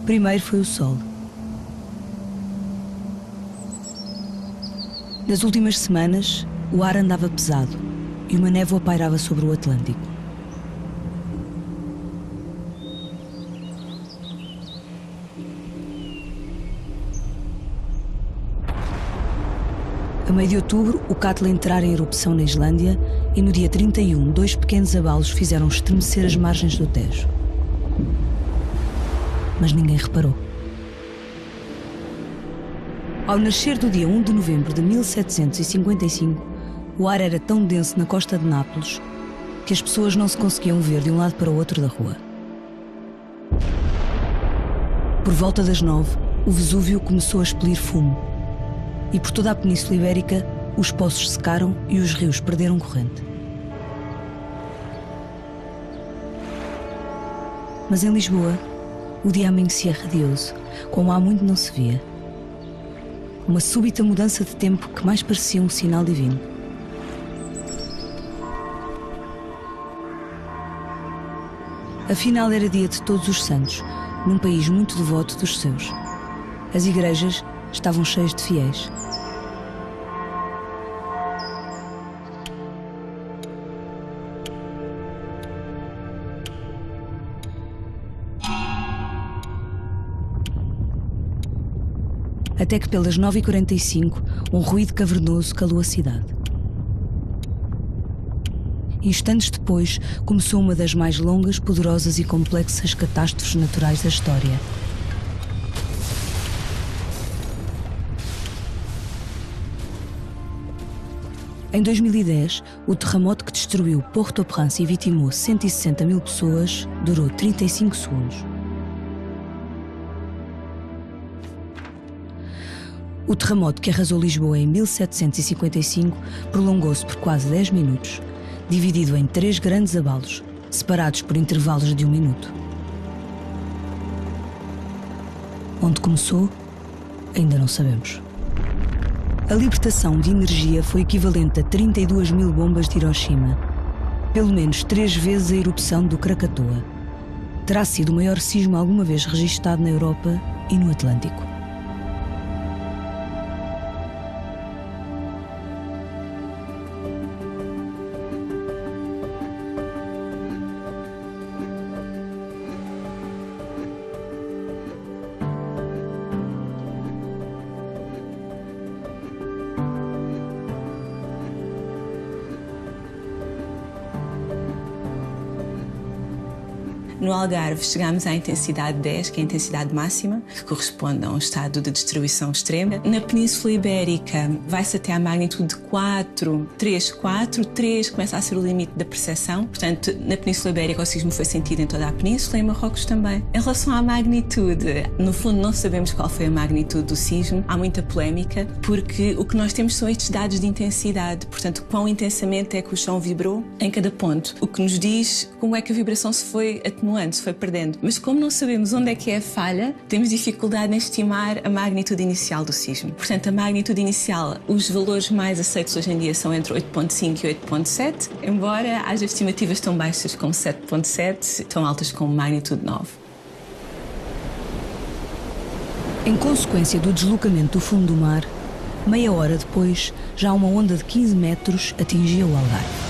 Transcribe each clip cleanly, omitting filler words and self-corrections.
Primeiro foi o sol. Nas últimas semanas, o ar andava pesado e uma névoa pairava sobre o Atlântico. A meio de outubro, o Katla entrara em erupção na Islândia e no dia 31, 2 pequenos abalos fizeram estremecer as margens do Tejo. Mas ninguém reparou. Ao nascer do dia 1 de novembro de 1755, o ar era tão denso na costa de Nápoles que as pessoas não se conseguiam ver de um lado para o outro da rua. Por volta das 9, o Vesúvio começou a expelir fumo e por toda a Península Ibérica os poços secaram e os rios perderam corrente. Mas em Lisboa, o dia amanhecia radioso, como há muito não se via. Uma súbita mudança de tempo que mais parecia um sinal divino. Afinal, era dia de Todos os Santos, num país muito devoto dos seus. As igrejas estavam cheias de fiéis. Até que pelas 9h45, um ruído cavernoso calou a cidade. Instantes depois, começou uma das mais longas, poderosas e complexas catástrofes naturais da história. Em 2010, o terremoto que destruiu Port-au-Prince e vitimou 160 mil pessoas durou 35 segundos. O terremoto que arrasou Lisboa em 1755 prolongou-se por quase 10 minutos, dividido em 3 grandes abalos, separados por intervalos de 1 minuto. Onde começou, ainda não sabemos. A libertação de energia foi equivalente a 32 mil bombas de Hiroshima, pelo menos 3 vezes a erupção do Krakatoa. Terá sido o maior sismo alguma vez registado na Europa e no Atlântico. No Algarve chegámos à intensidade 10, que é a intensidade máxima, que corresponde a um estado de destruição extrema. Na Península Ibérica vai-se até à magnitude de 4, 3 começa a ser o limite da percepção. Portanto, na Península Ibérica o sismo foi sentido em toda a península e em Marrocos também. Em relação à magnitude, no fundo não sabemos qual foi a magnitude do sismo. Há muita polémica, porque o que nós temos são estes dados de intensidade. Portanto, quão intensamente é que o chão vibrou em cada ponto. O que nos diz como é que a vibração se foi atenuando, se foi perdendo. Mas como não sabemos onde é que é a falha, temos dificuldade em estimar a magnitude inicial do sismo. Portanto, a magnitude inicial, os valores mais aceitos hoje em dia são entre 8.5 e 8.7, embora haja estimativas tão baixas como 7.7, tão altas como magnitude 9. Em consequência do deslocamento do fundo do mar, meia hora depois, já uma onda de 15 metros atingia o Algarve.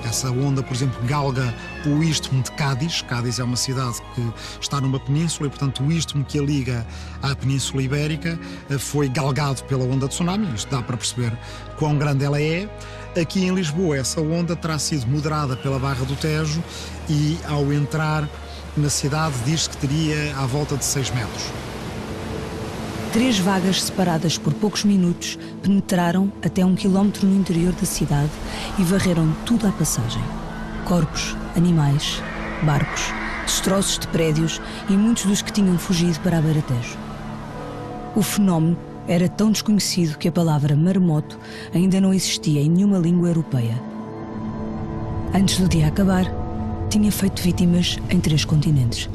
Essa onda, por exemplo, galga o istmo de Cádiz. Cádiz é uma cidade que está numa península e, portanto, o istmo que a liga à Península Ibérica foi galgado pela onda de tsunami. Isto dá para perceber quão grande ela é. Aqui em Lisboa, essa onda terá sido moderada pela Barra do Tejo e, ao entrar na cidade, diz-se que teria à volta de 6 metros. 3 vagas separadas por poucos minutos penetraram até 1 quilómetro no interior da cidade e varreram tudo à passagem. Corpos, animais, barcos, destroços de prédios e muitos dos que tinham fugido para a beira-tejo. O fenómeno era tão desconhecido que a palavra maremoto ainda não existia em nenhuma língua europeia. Antes do dia acabar, tinha feito vítimas em 3 continentes.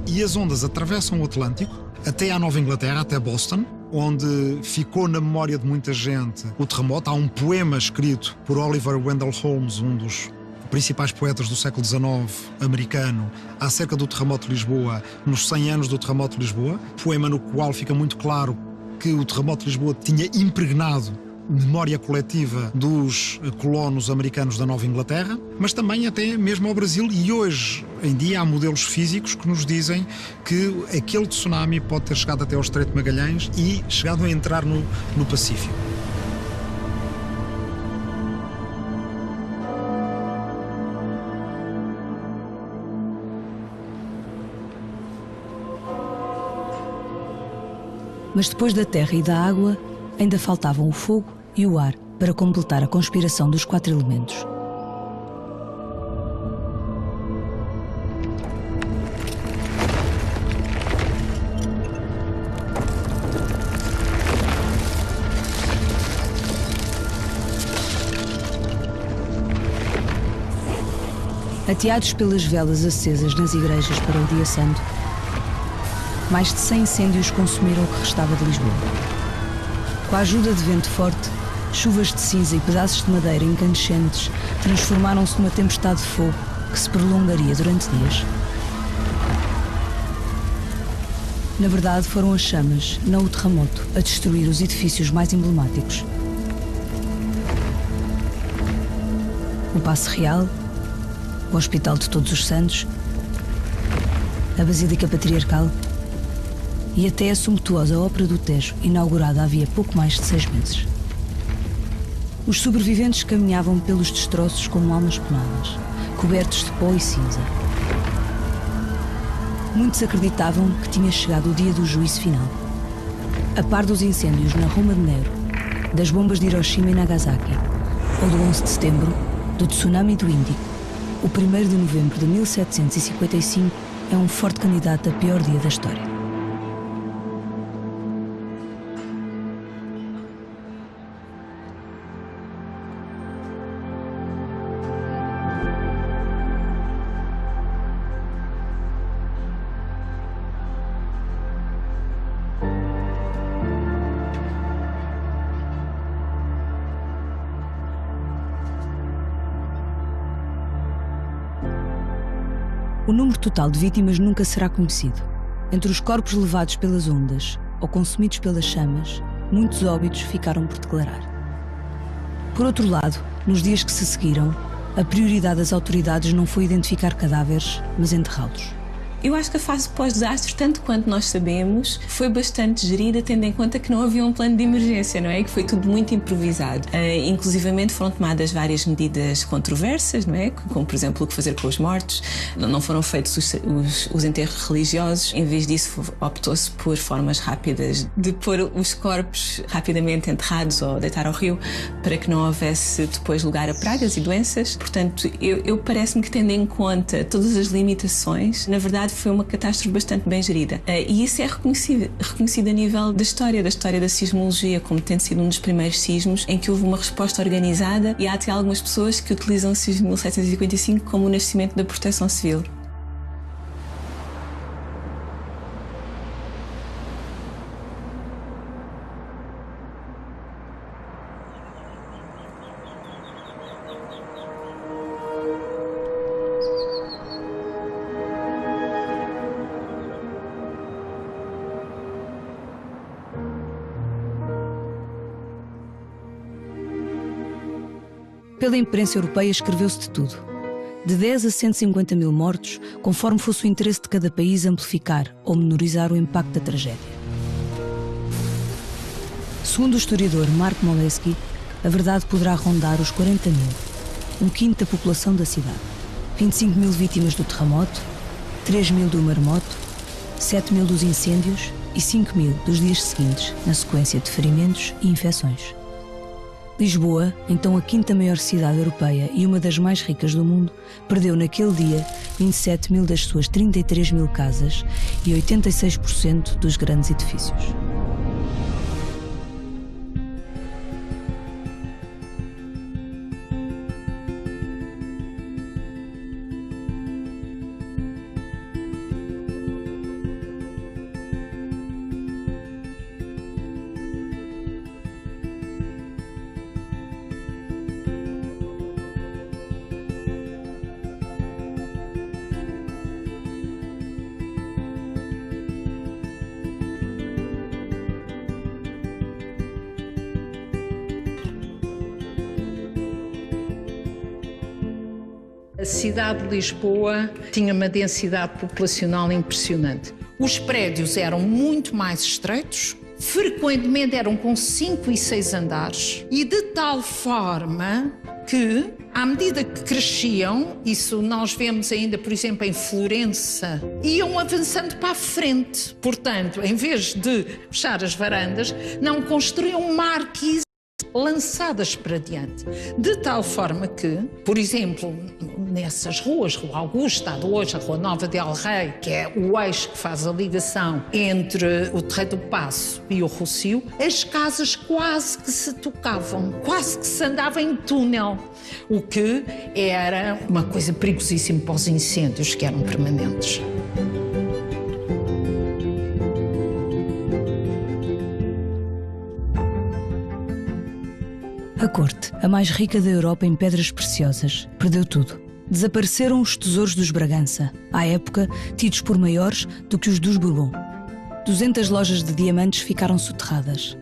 E as ondas atravessam o Atlântico, até à Nova Inglaterra, até Boston, onde ficou na memória de muita gente o terremoto. Há um poema escrito por Oliver Wendell Holmes, um dos principais poetas do século XIX americano, acerca do terremoto de Lisboa, nos 100 anos do terremoto de Lisboa. Poema no qual fica muito claro que o terremoto de Lisboa tinha impregnado memória coletiva dos colonos americanos da Nova Inglaterra, mas também até mesmo ao Brasil. E hoje em dia há modelos físicos que nos dizem que aquele tsunami pode ter chegado até ao Estreito de Magalhães e chegado a entrar no Pacífico. Mas depois da terra e da água, ainda faltavam o fogo e o ar para completar a conspiração dos 4 elementos. Ateados pelas velas acesas nas igrejas para o dia santo, mais de 100 incêndios consumiram o que restava de Lisboa. Com a ajuda de vento forte, chuvas de cinza e pedaços de madeira incandescentes transformaram-se numa tempestade de fogo que se prolongaria durante dias. Na verdade, foram as chamas, não o terremoto, a destruir os edifícios mais emblemáticos. O Paço Real, o Hospital de Todos os Santos, a Basílica Patriarcal e até a sumptuosa Ópera do Tejo, inaugurada havia pouco mais de 6 meses. Os sobreviventes caminhavam pelos destroços como almas penadas, cobertos de pó e cinza. Muitos acreditavam que tinha chegado o dia do juízo final. A par dos incêndios na Roma de Nero, das bombas de Hiroshima e Nagasaki, ou do 11 de setembro, do tsunami do Índico, o 1º de novembro de 1755 é um forte candidato a pior dia da história. O número total de vítimas nunca será conhecido. Entre os corpos levados pelas ondas ou consumidos pelas chamas, muitos óbitos ficaram por declarar. Por outro lado, nos dias que se seguiram, a prioridade das autoridades não foi identificar cadáveres, mas enterrá-los. Eu acho que a fase pós-desastre, tanto quanto nós sabemos, foi bastante gerida, tendo em conta que não havia um plano de emergência, não é? Que foi tudo muito improvisado. Inclusivamente foram tomadas várias medidas controversas, não é? Como, por exemplo, o que fazer com os mortos. Não foram feitos os enterros religiosos. Em vez disso, optou-se por formas rápidas de pôr os corpos rapidamente enterrados ou deitar ao rio, para que não houvesse depois lugar a pragas e doenças. Portanto, eu parece-me que, tendo em conta todas as limitações, na verdade, foi uma catástrofe bastante bem gerida. E isso é reconhecido a nível da história da sismologia, como tendo sido um dos primeiros sismos em que houve uma resposta organizada, e há até algumas pessoas que utilizam o sismo de 1755 como o nascimento da Proteção Civil. Pela imprensa europeia escreveu-se de tudo. De 10 a 150 mil mortos, conforme fosse o interesse de cada país amplificar ou menorizar o impacto da tragédia. Segundo o historiador Mark Moleski, a verdade poderá rondar os 40 mil, um quinto da população da cidade. 25 mil vítimas do terremoto, 3 mil do maremoto, 7 mil dos incêndios e 5 mil dos dias seguintes, na sequência de ferimentos e infecções. Lisboa, então a quinta maior cidade europeia e uma das mais ricas do mundo, perdeu naquele dia 27 mil das suas 33 mil casas e 86% dos grandes edifícios. A cidade de Lisboa tinha uma densidade populacional impressionante. Os prédios eram muito mais estreitos, frequentemente eram com 5 e 6 andares, e de tal forma que, à medida que cresciam, isso nós vemos ainda, por exemplo, em Florença, iam avançando para a frente. Portanto, em vez de fechar as varandas, não construíam marquises lançadas para diante. De tal forma que, por exemplo, nessas ruas, Rua Augusta, a de hoje, a Rua Nova del Rei, que é o eixo que faz a ligação entre o Terreiro do Paço e o Rossio, as casas quase que se tocavam, quase que se andava em túnel, o que era uma coisa perigosíssima para os incêndios que eram permanentes. A corte, a mais rica da Europa em pedras preciosas, perdeu tudo. Desapareceram os tesouros dos Bragança, à época tidos por maiores do que os dos Bourbon. 200 lojas de diamantes ficaram soterradas.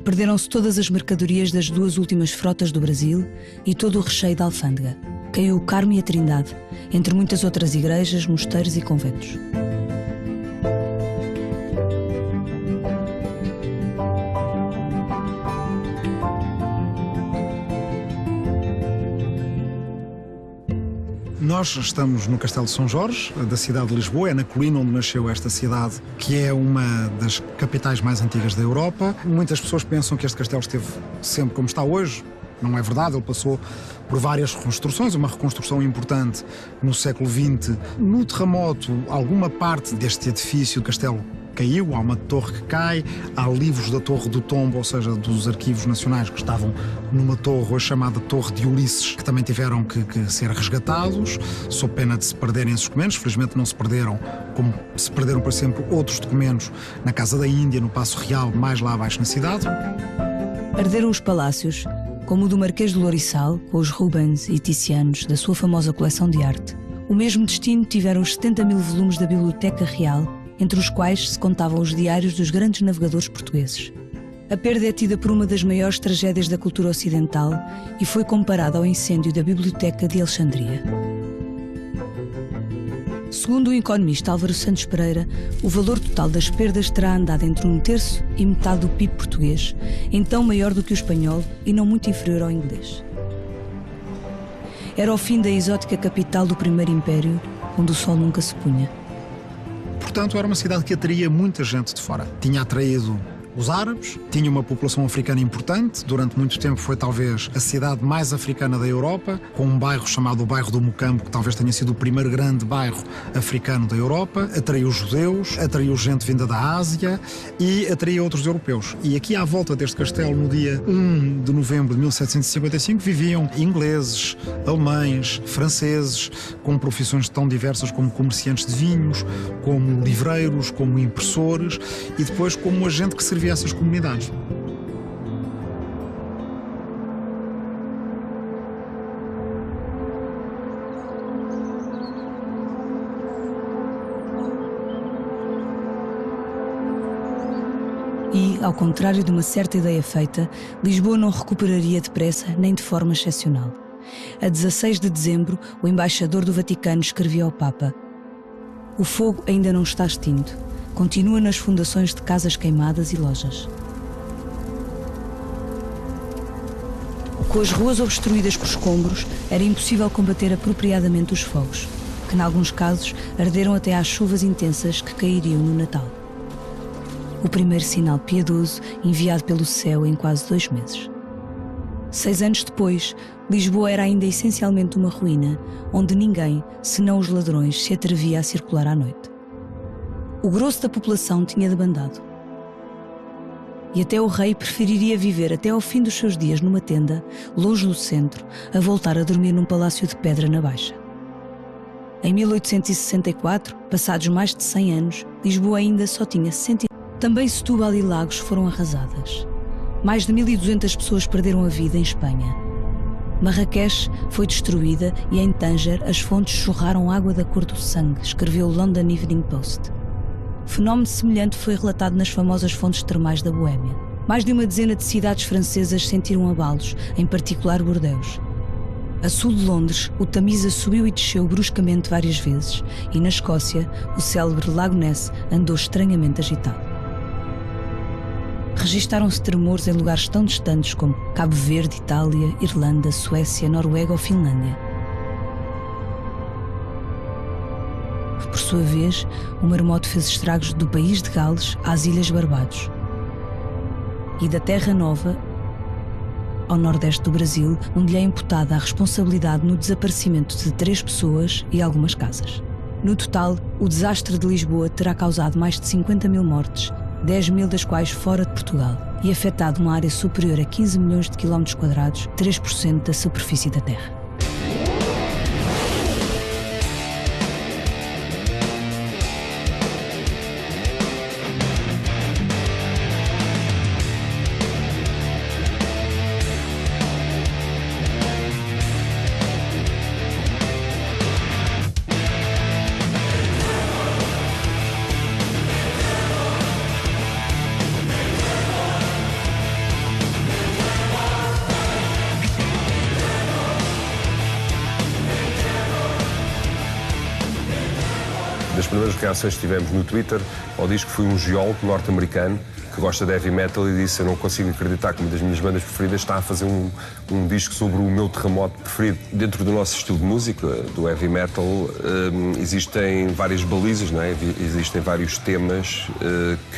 Perderam-se todas as mercadorias das 2 últimas frotas do Brasil e todo o recheio da alfândega. Caiu o Carmo e a Trindade, entre muitas outras igrejas, mosteiros e conventos. Nós estamos no Castelo de São Jorge, da cidade de Lisboa, é na colina onde nasceu esta cidade, que é uma das capitais mais antigas da Europa. Muitas pessoas pensam que este castelo esteve sempre como está hoje. Não é verdade, ele passou por várias reconstruções, uma reconstrução importante no século XX. No terremoto, alguma parte deste edifício do castelo caiu, há uma torre que cai, há livros da Torre do Tombo, ou seja, dos arquivos nacionais que estavam numa torre, hoje chamada Torre de Ulisses, que também tiveram que ser resgatados, sob pena de se perderem esses documentos. Felizmente não se perderam, como se perderam para sempre outros documentos na Casa da Índia, no Paço Real, mais lá abaixo na cidade. Arderam os palácios, como o do Marquês de Lourissal, com os Rubens e Ticianos da sua famosa coleção de arte. O mesmo destino tiveram os 70 mil volumes da Biblioteca Real, entre os quais se contavam os diários dos grandes navegadores portugueses. A perda é tida por uma das maiores tragédias da cultura ocidental e foi comparada ao incêndio da Biblioteca de Alexandria. Segundo o economista Álvaro Santos Pereira, o valor total das perdas terá andado entre 1/3 e metade do PIB português, então maior do que o espanhol e não muito inferior ao inglês. Era o fim da exótica capital do Primeiro Império, onde o sol nunca se punha. Portanto, era uma cidade que atraía muita gente de fora. Tinha atraído os árabes, tinha uma população africana importante, durante muito tempo foi talvez a cidade mais africana da Europa, com um bairro chamado o bairro do Mocambo, que talvez tenha sido o primeiro grande bairro africano da Europa, atraiu judeus, atraiu gente vinda da Ásia e atraía outros europeus. E aqui à volta deste castelo, no dia 1 de novembro de 1755, viviam ingleses, alemães, franceses, com profissões tão diversas como comerciantes de vinhos, como livreiros, como impressores e depois como agente que servia essas comunidades. E, ao contrário de uma certa ideia feita, Lisboa não recuperaria depressa nem de forma excepcional. A 16 de dezembro, o embaixador do Vaticano escrevia ao Papa: "O fogo ainda não está extinto. Continua nas fundações de casas queimadas e lojas." Com as ruas obstruídas por escombros, era impossível combater apropriadamente os fogos, que, em alguns casos, arderam até às chuvas intensas que cairiam no Natal. O primeiro sinal piedoso enviado pelo céu em quase 2 meses. 6 anos depois, Lisboa era ainda essencialmente uma ruína, onde ninguém, senão os ladrões, se atrevia a circular à noite. O grosso da população tinha debandado. E até o rei preferiria viver até ao fim dos seus dias numa tenda, longe do centro, a voltar a dormir num palácio de pedra na Baixa. Em 1864, passados mais de 100 anos, Lisboa ainda só tinha 100. Também Setúbal e Lagos foram arrasadas. Mais de 1.200 pessoas perderam a vida em Espanha. Marrakech foi destruída e em Tanger as fontes jorraram água da cor do sangue, escreveu o London Evening Post. Fenómeno semelhante foi relatado nas famosas fontes termais da Boémia. Mais de uma dezena de cidades francesas sentiram abalos, em particular Bordeaux. A sul de Londres, o Tamisa subiu e desceu bruscamente várias vezes, e na Escócia, o célebre Lago Ness andou estranhamente agitado. Registaram-se tremores em lugares tão distantes como Cabo Verde, Itália, Irlanda, Suécia, Noruega ou Finlândia. Por sua vez, o maremoto fez estragos do país de Gales às Ilhas Barbados. E da Terra Nova ao nordeste do Brasil, onde lhe é imputada a responsabilidade no desaparecimento de 3 pessoas e algumas casas. No total, o desastre de Lisboa terá causado mais de 50 mil mortes, 10 mil das quais fora de Portugal, e afetado uma área superior a 15 milhões de quilómetros quadrados, 3% da superfície da Terra. Das primeiras reações que tivemos no Twitter ao disco foi um geólogo norte-americano que gosta de heavy metal e disse: eu não consigo acreditar que uma das minhas bandas preferidas está a fazer um disco sobre o meu terremoto preferido. Dentro do nosso estilo de música, do heavy metal, existem várias balizas, não é? Existem vários temas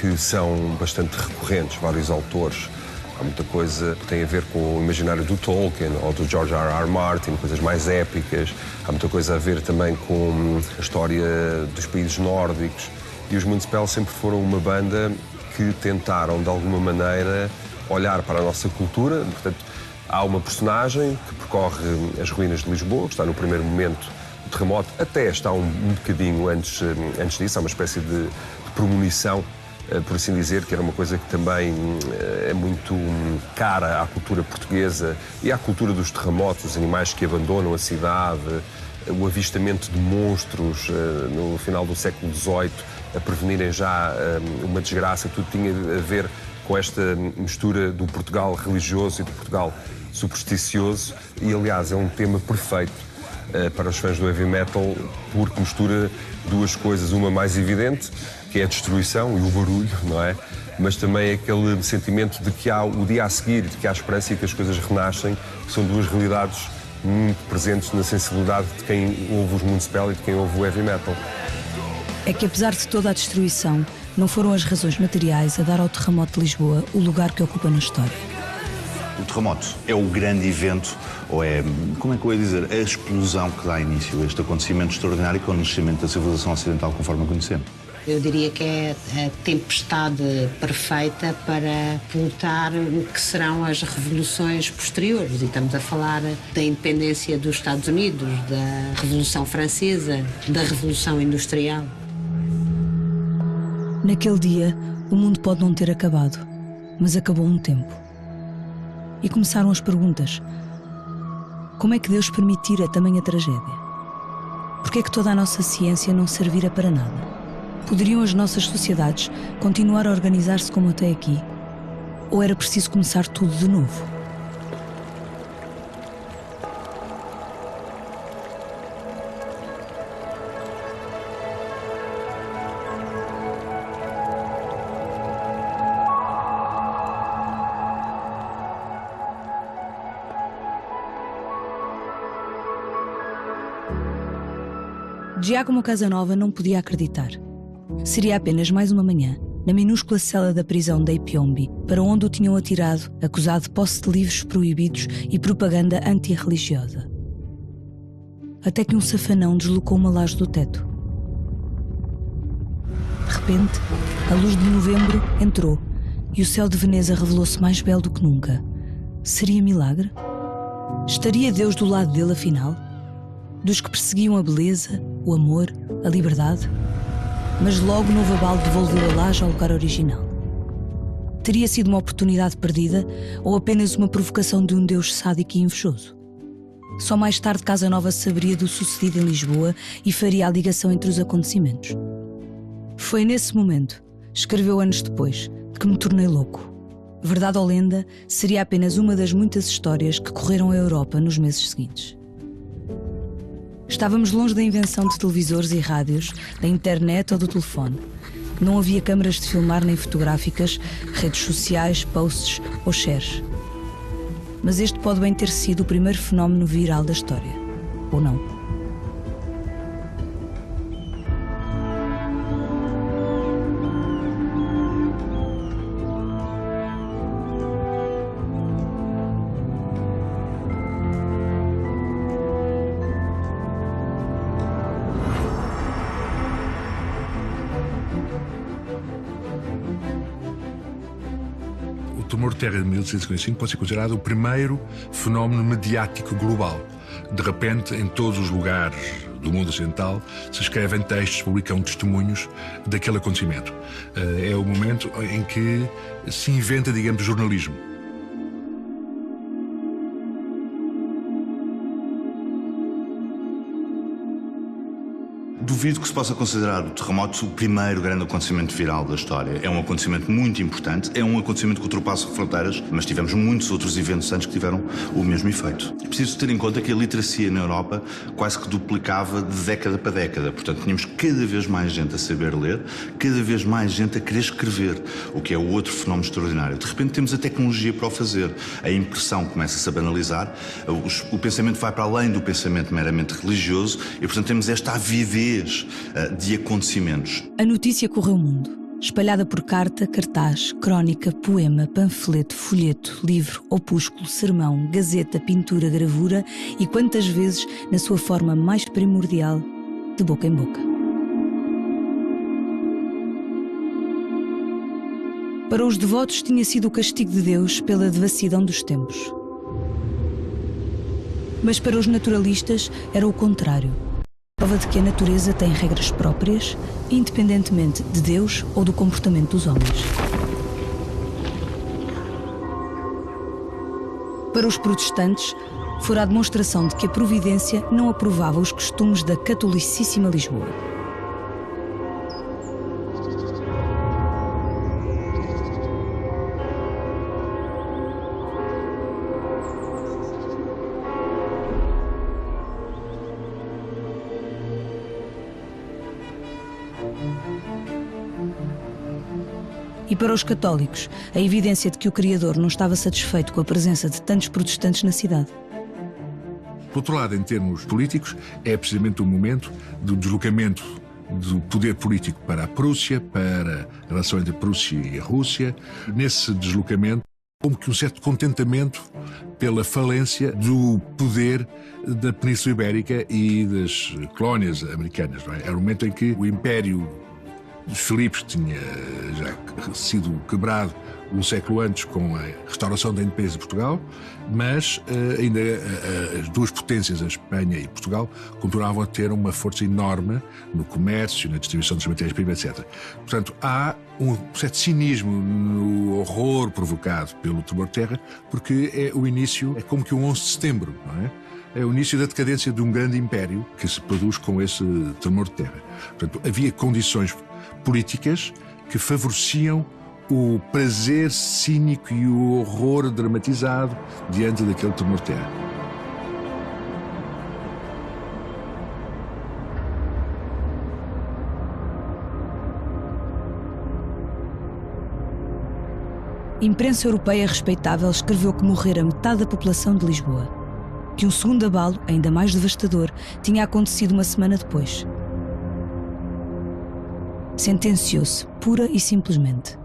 que são bastante recorrentes, vários autores. Há muita coisa que tem a ver com o imaginário do Tolkien ou do George R.R. Martin, coisas mais épicas. Há muita coisa a ver também com a história dos países nórdicos. E os Municipal sempre foram uma banda que tentaram, de alguma maneira, olhar para a nossa cultura. Portanto, há uma personagem que percorre as ruínas de Lisboa, que está no primeiro momento do terremoto, até está um bocadinho antes disso. Há uma espécie de premonição, por assim dizer, que era uma coisa que também é muito cara à cultura portuguesa e à cultura dos terremotos, os animais que abandonam a cidade, o avistamento de monstros no final do século XVIII a prevenirem já uma desgraça. Tudo tinha a ver com esta mistura do Portugal religioso e do Portugal supersticioso e, aliás, é um tema perfeito para os fãs do heavy metal, porque mistura duas coisas, uma mais evidente, que é a destruição e o barulho, não é? Mas também aquele sentimento de que há o dia a seguir, de que há esperança e que as coisas renascem, que são duas realidades muito presentes na sensibilidade de quem ouve os Municipal e de quem ouve o heavy metal. É que, apesar de toda a destruição, não foram as razões materiais a dar ao terremoto de Lisboa o lugar que ocupa na história. O terremoto é o grande evento, ou é, como é que eu ia dizer, a explosão que dá início a este acontecimento extraordinário que é o nascimento da civilização ocidental conforme a conhecemos. Eu diria que é a tempestade perfeita para pilotar o que serão as revoluções posteriores. E estamos a falar da independência dos Estados Unidos, da Revolução Francesa, da Revolução Industrial. Naquele dia, o mundo pode não ter acabado, mas acabou um tempo. E começaram as perguntas. Como é que Deus permitira tamanha tragédia? Por que é que toda a nossa ciência não servira para nada? Poderiam as nossas sociedades continuar a organizar-se como até aqui? Ou era preciso começar tudo de novo? Giacomo Casanova não podia acreditar. Seria apenas mais uma manhã, na minúscula cela da prisão de Piombi, para onde o tinham atirado, acusado de posse de livros proibidos e propaganda antirreligiosa. Até que um safanão deslocou uma laje do teto. De repente, a luz de novembro entrou e o céu de Veneza revelou-se mais belo do que nunca. Seria milagre? Estaria Deus do lado dele, afinal? Dos que perseguiam a beleza, o amor, a liberdade? Mas logo novo abalo devolveu a laje ao lugar original. Teria sido uma oportunidade perdida ou apenas uma provocação de um Deus sádico e invejoso? Só mais tarde Casanova saberia do sucedido em Lisboa e faria a ligação entre os acontecimentos. Foi nesse momento, escreveu anos depois, que me tornei louco. Verdade ou lenda, seria apenas uma das muitas histórias que correram a Europa nos meses seguintes. Estávamos longe da invenção de televisores e rádios, da internet ou do telefone. Não havia câmaras de filmar nem fotográficas, redes sociais, posts ou shares. Mas este pode bem ter sido o primeiro fenómeno viral da história. Ou não? O tremor de terra de 1855 pode ser considerado o primeiro fenómeno mediático global. De repente, em todos os lugares do mundo ocidental, se escrevem textos, publicam testemunhos daquele acontecimento. É o momento em que se inventa, digamos, jornalismo. Duvido que se possa considerar o terremoto o primeiro grande acontecimento viral da história. É um acontecimento muito importante, é um acontecimento que ultrapassa fronteiras, mas tivemos muitos outros eventos antes que tiveram o mesmo efeito. É preciso ter em conta que a literacia na Europa quase que duplicava de década para década. Portanto, tínhamos cada vez mais gente a saber ler, cada vez mais gente a querer escrever, o que é o outro fenómeno extraordinário. De repente temos a tecnologia para o fazer. A impressão começa-se a banalizar, o pensamento vai para além do pensamento meramente religioso e, portanto, temos esta avidez de acontecimentos. A notícia correu o mundo, espalhada por carta, cartaz, crónica, poema, panfleto, folheto, livro, opúsculo, sermão, gazeta, pintura, gravura e quantas vezes, na sua forma mais primordial, de boca em boca. Para os devotos tinha sido o castigo de Deus pela devassidão dos tempos. Mas para os naturalistas era o contrário. Prova de que a natureza tem regras próprias, independentemente de Deus ou do comportamento dos homens. Para os protestantes, fora a demonstração de que a providência não aprovava os costumes da catolicíssima Lisboa. E para os católicos, a evidência de que o Criador não estava satisfeito com a presença de tantos protestantes na cidade. Por outro lado, em termos políticos, é precisamente o momento do deslocamento do poder político para a Prússia, para a relação entre a Prússia e a Rússia. Nesse deslocamento, como que um certo contentamento pela falência do poder da Península Ibérica e das colónias americanas. Não é? Era o momento em que o Império dos Filipes tinha já sido quebrado um século antes com a restauração da independência de Portugal, mas ainda as duas potências, a Espanha e Portugal, continuavam a ter uma força enorme no comércio, na distribuição das matérias-primas, etc. Portanto, há um certo cinismo no horror provocado pelo tremor de terra, porque é o início, é como que um 11 de setembro, não é? É o início da decadência de um grande império que se produz com esse tremor de terra. Portanto, havia condições políticas que favoreciam o prazer cínico e o horror dramatizado diante daquele tremor de terra. A imprensa europeia respeitável escreveu que morrera metade da população de Lisboa, que um segundo abalo, ainda mais devastador, tinha acontecido uma semana depois. Sentenciou-se, pura e simplesmente.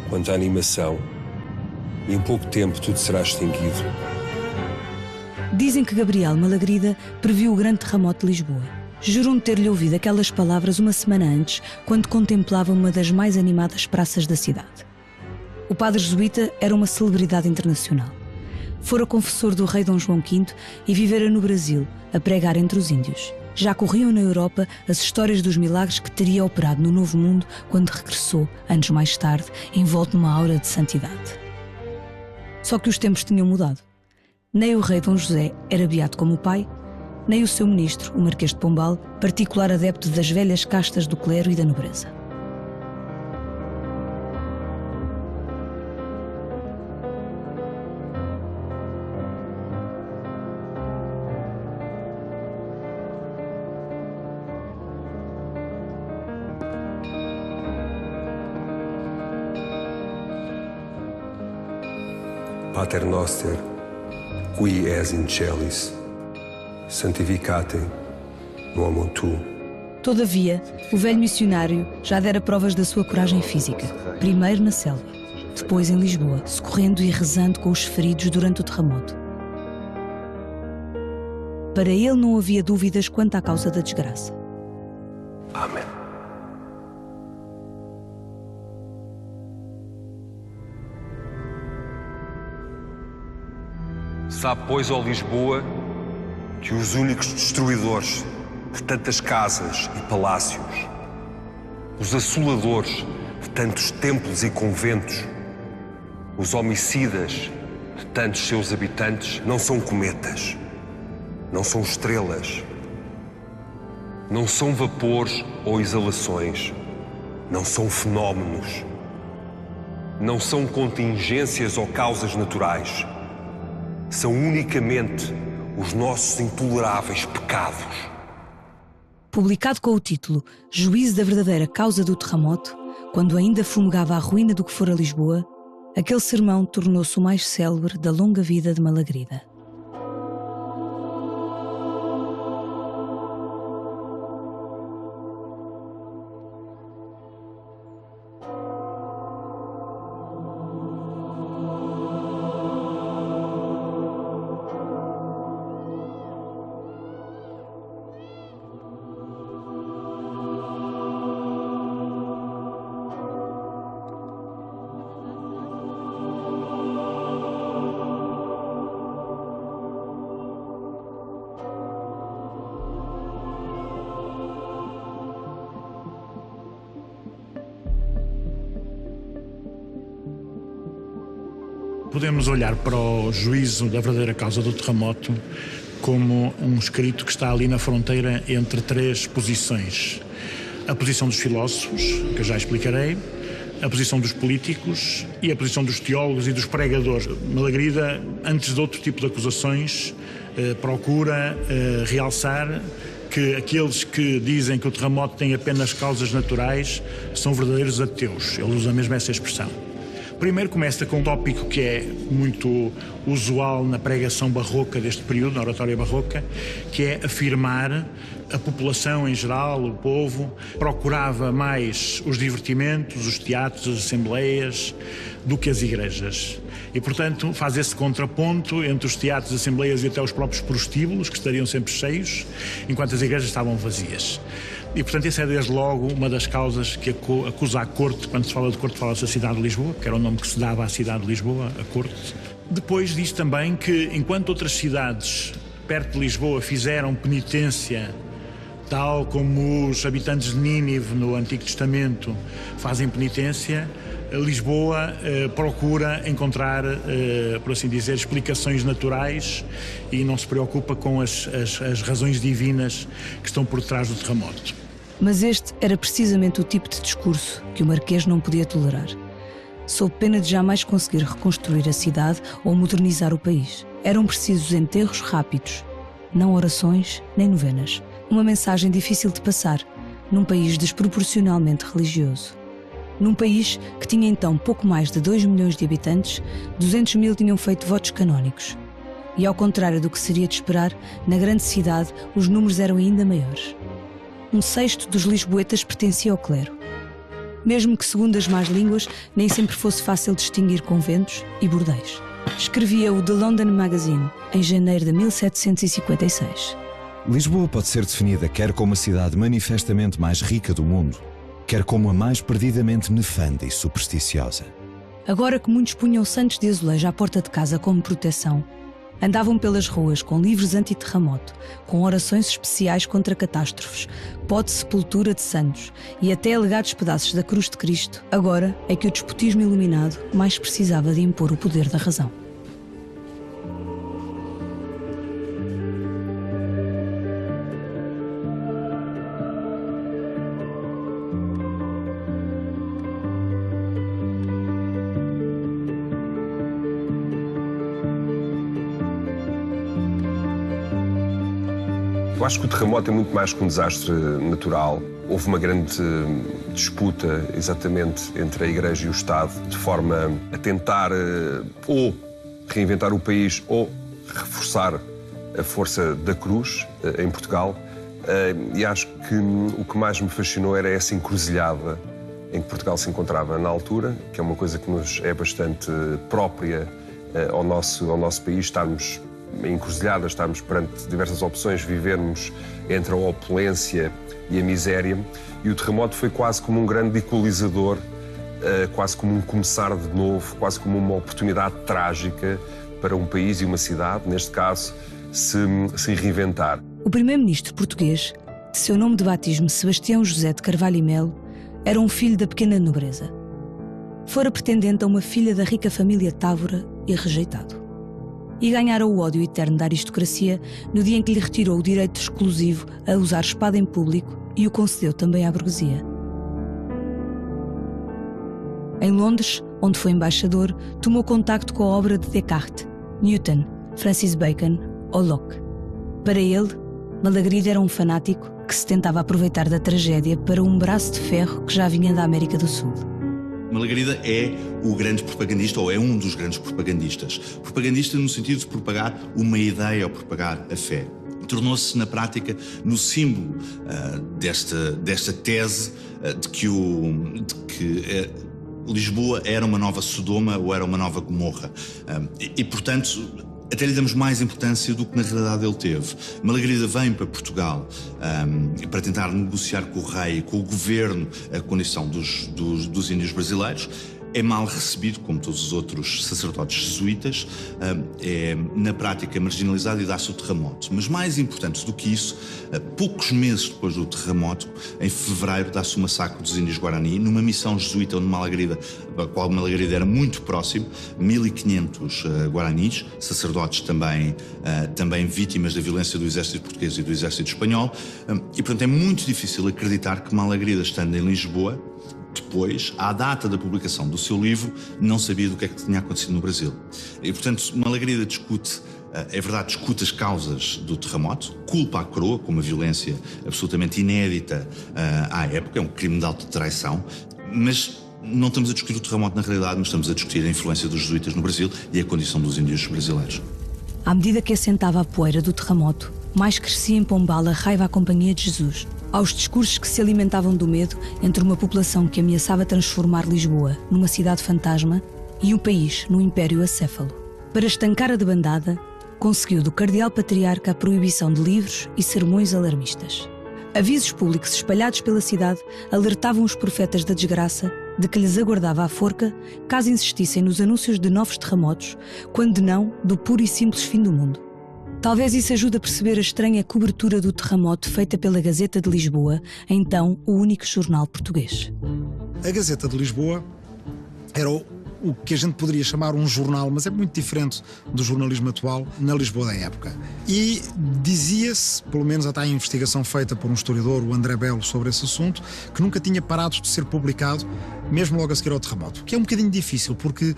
Quanto à animação, em pouco tempo tudo será extinguido. Dizem que Gabriel Malagrida previu o grande terremoto de Lisboa. Juram ter-lhe ouvido aquelas palavras uma semana antes, quando contemplava uma das mais animadas praças da cidade. O padre jesuíta era uma celebridade internacional. Fora confessor do rei Dom João V e vivera no Brasil, a pregar entre os índios. Já corriam na Europa as histórias dos milagres que teria operado no Novo Mundo quando regressou, anos mais tarde, envolto numa aura de santidade. Só que os tempos tinham mudado. Nem o rei Dom José era beato como o pai, nem o seu ministro, o Marquês de Pombal, particular adepto das velhas castas do clero e da nobreza. Pater noster, qui es in celis, santificate nomen tuum. Todavia, o velho missionário já dera provas da sua coragem física, primeiro na selva, depois em Lisboa, socorrendo e rezando com os feridos durante o terremoto. Para ele não havia dúvidas quanto à causa da desgraça. Amém. Sabe, pois, ó Lisboa, que os únicos destruidores de tantas casas e palácios, os assoladores de tantos templos e conventos, os homicidas de tantos seus habitantes, não são cometas, não são estrelas, não são vapores ou exalações, não são fenómenos, não são contingências ou causas naturais. São unicamente os nossos intoleráveis pecados. Publicado com o título Juízo da verdadeira causa do terremoto, quando ainda fumegava a ruína do que fora Lisboa, aquele sermão tornou-se o mais célebre da longa vida de Malagrida. Podemos olhar para o juízo da verdadeira causa do terremoto como um escrito que está ali na fronteira entre três posições. A posição dos filósofos, que eu já explicarei, a posição dos políticos e a posição dos teólogos e dos pregadores. Malagrida, antes de outro tipo de acusações, procura realçar que aqueles que dizem que o terremoto tem apenas causas naturais são verdadeiros ateus. Ele usa mesmo essa expressão. Primeiro começa com um tópico que é muito usual na pregação barroca deste período, na oratória barroca, que é afirmar a população em geral, o povo, procurava mais os divertimentos, os teatros, as assembleias, do que as igrejas. E, portanto, faz esse contraponto entre os teatros, as assembleias e até os próprios prostíbulos, que estariam sempre cheios, enquanto as igrejas estavam vazias. E, portanto, essa é desde logo uma das causas que acusa a corte. Quando se fala de corte, fala-se da cidade de Lisboa, que era o nome que se dava à cidade de Lisboa, a corte. Depois diz também que, enquanto outras cidades perto de Lisboa fizeram penitência, tal como os habitantes de Nínive no Antigo Testamento fazem penitência, Lisboa procura encontrar, por assim dizer, explicações naturais e não se preocupa com as razões divinas que estão por trás do terremoto. Mas este era precisamente o tipo de discurso que o Marquês não podia tolerar. Sob pena de jamais conseguir reconstruir a cidade ou modernizar o país. Eram precisos enterros rápidos, não orações nem novenas. Uma mensagem difícil de passar, num país desproporcionalmente religioso. Num país que tinha então pouco mais de 2 milhões de habitantes, 200 mil tinham feito votos canónicos. E ao contrário do que seria de esperar, na grande cidade os números eram ainda maiores. 1/6 dos lisboetas pertencia ao clero. Mesmo que, segundo as más línguas, nem sempre fosse fácil distinguir conventos e bordéis. Escrevia o The London Magazine, em janeiro de 1756. Lisboa pode ser definida quer como a cidade manifestamente mais rica do mundo, quer como a mais perdidamente nefanda e supersticiosa. Agora que muitos punham santos de azulejo à porta de casa como proteção, Andavam pelas ruas com livros anti-terremoto, com orações especiais contra catástrofes, pó de sepultura de santos e até alegados pedaços da cruz de Cristo. Agora é que o despotismo iluminado mais precisava de impor o poder da razão. Eu acho que o terremoto é muito mais que um desastre natural. Houve uma grande disputa, exatamente, entre a Igreja e o Estado, de forma a tentar ou reinventar o país ou reforçar a força da cruz em Portugal. E acho que o que mais me fascinou era essa encruzilhada em que Portugal se encontrava na altura, que é uma coisa que nos é bastante própria ao nosso país, estarmos encruzilhadas, estarmos perante diversas opções, vivermos entre a opulência e a miséria, e o terremoto foi quase como um grande equalizador, quase como um começar de novo, quase como uma oportunidade trágica para um país e uma cidade, neste caso, se reinventar. O primeiro-ministro português, de seu nome de batismo Sebastião José de Carvalho e Melo, era um filho da pequena nobreza. Fora pretendente a uma filha da rica família Távora e rejeitado. E ganhara o ódio eterno da aristocracia no dia em que lhe retirou o direito exclusivo a usar espada em público e o concedeu também à burguesia. Em Londres, onde foi embaixador, tomou contacto com a obra de Descartes, Newton, Francis Bacon ou Locke. Para ele, Malagrida era um fanático que se tentava aproveitar da tragédia para um braço de ferro que já vinha da América do Sul. Malagrida é o grande propagandista, ou é um dos grandes propagandistas. Propagandista no sentido de propagar uma ideia ou propagar a fé. Tornou-se, na prática, no símbolo desta tese de que Lisboa era uma nova Sodoma ou era uma nova Gomorra. Portanto, até lhe damos mais importância do que na realidade ele teve. Malagrida vem para Portugal para tentar negociar com o rei e com o governo a condição dos índios brasileiros. É mal recebido, como todos os outros sacerdotes jesuítas, é na prática marginalizado e dá-se o terremoto. Mas mais importante do que isso, poucos meses depois do terremoto, em fevereiro, dá-se o massacre dos índios Guarani, numa missão jesuíta onde Malagrida, a qual Malagrida era muito próximo, 1500 guaranis, sacerdotes também vítimas da violência do exército português e do exército espanhol, e portanto é muito difícil acreditar que Malagrida, estando em Lisboa, depois, à data da publicação do seu livro, não sabia do que é que tinha acontecido no Brasil. E, portanto, Malagrida discute as causas do terremoto, culpa a coroa, com uma violência absolutamente inédita à época, é um crime de autotraição, mas não estamos a discutir o terremoto na realidade, mas estamos a discutir a influência dos jesuítas no Brasil e a condição dos índios brasileiros. À medida que assentava a poeira do terremoto, mais crescia em Pombal a raiva à Companhia de Jesus, aos discursos que se alimentavam do medo entre uma população que ameaçava transformar Lisboa numa cidade fantasma e o país num império acéfalo. Para estancar a debandada, conseguiu do cardeal patriarca a proibição de livros e sermões alarmistas. Avisos públicos espalhados pela cidade alertavam os profetas da desgraça de que lhes aguardava a forca caso insistissem nos anúncios de novos terremotos, quando não do puro e simples fim do mundo. Talvez isso ajude a perceber a estranha cobertura do terremoto feita pela Gazeta de Lisboa, então o único jornal português. A Gazeta de Lisboa era o que a gente poderia chamar um jornal, mas é muito diferente do jornalismo atual na Lisboa da época. E dizia-se, pelo menos até a investigação feita por um historiador, o André Belo, sobre esse assunto, que nunca tinha parado de ser publicado, mesmo logo a seguir ao terremoto. Que é um bocadinho difícil, porque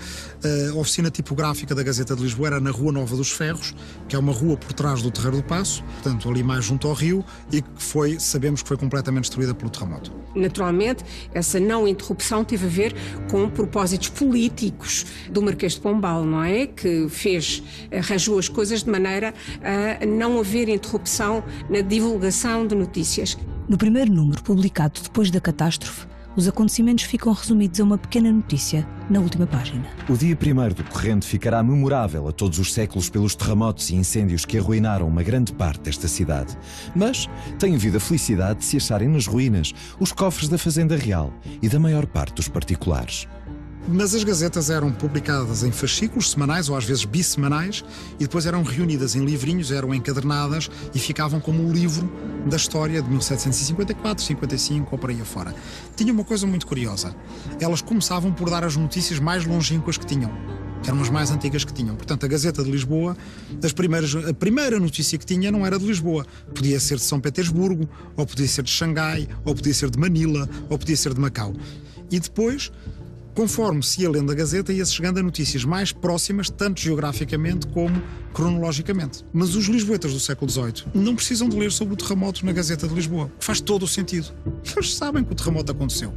a oficina tipográfica da Gazeta de Lisboa era na Rua Nova dos Ferros, que é uma rua por trás do Terreiro do Paço, portanto ali mais junto ao rio, e que sabemos que foi completamente destruída pelo terremoto. Naturalmente, essa não interrupção teve a ver com propósitos políticos do Marquês de Pombal, não é? Que arranjou as coisas de maneira a não haver interrupção na divulgação de notícias. No primeiro número publicado depois da catástrofe, os acontecimentos ficam resumidos a uma pequena notícia na última página. O dia 1º do corrente ficará memorável a todos os séculos pelos terremotos e incêndios que arruinaram uma grande parte desta cidade. Mas tem havido a felicidade de se acharem nas ruínas os cofres da Fazenda Real e da maior parte dos particulares. Mas as gazetas eram publicadas em fascículos semanais ou às vezes bissemanais e depois eram reunidas em livrinhos, eram encadernadas e ficavam como o livro da história de 1754, 55 ou por aí afora. Tinha uma coisa muito curiosa. Elas começavam por dar as notícias mais longínquas que tinham. Eram as mais antigas que tinham. Portanto, a Gazeta de Lisboa, a primeira notícia que tinha não era de Lisboa. Podia ser de São Petersburgo, ou podia ser de Xangai, ou podia ser de Manila, ou podia ser de Macau. E depois, conforme se ia lendo a Gazeta, ia-se chegando a notícias mais próximas, tanto geograficamente como cronologicamente. Mas os lisboetas do século XVIII não precisam de ler sobre o terremoto na Gazeta de Lisboa. Faz todo o sentido. Eles sabem que o terremoto aconteceu.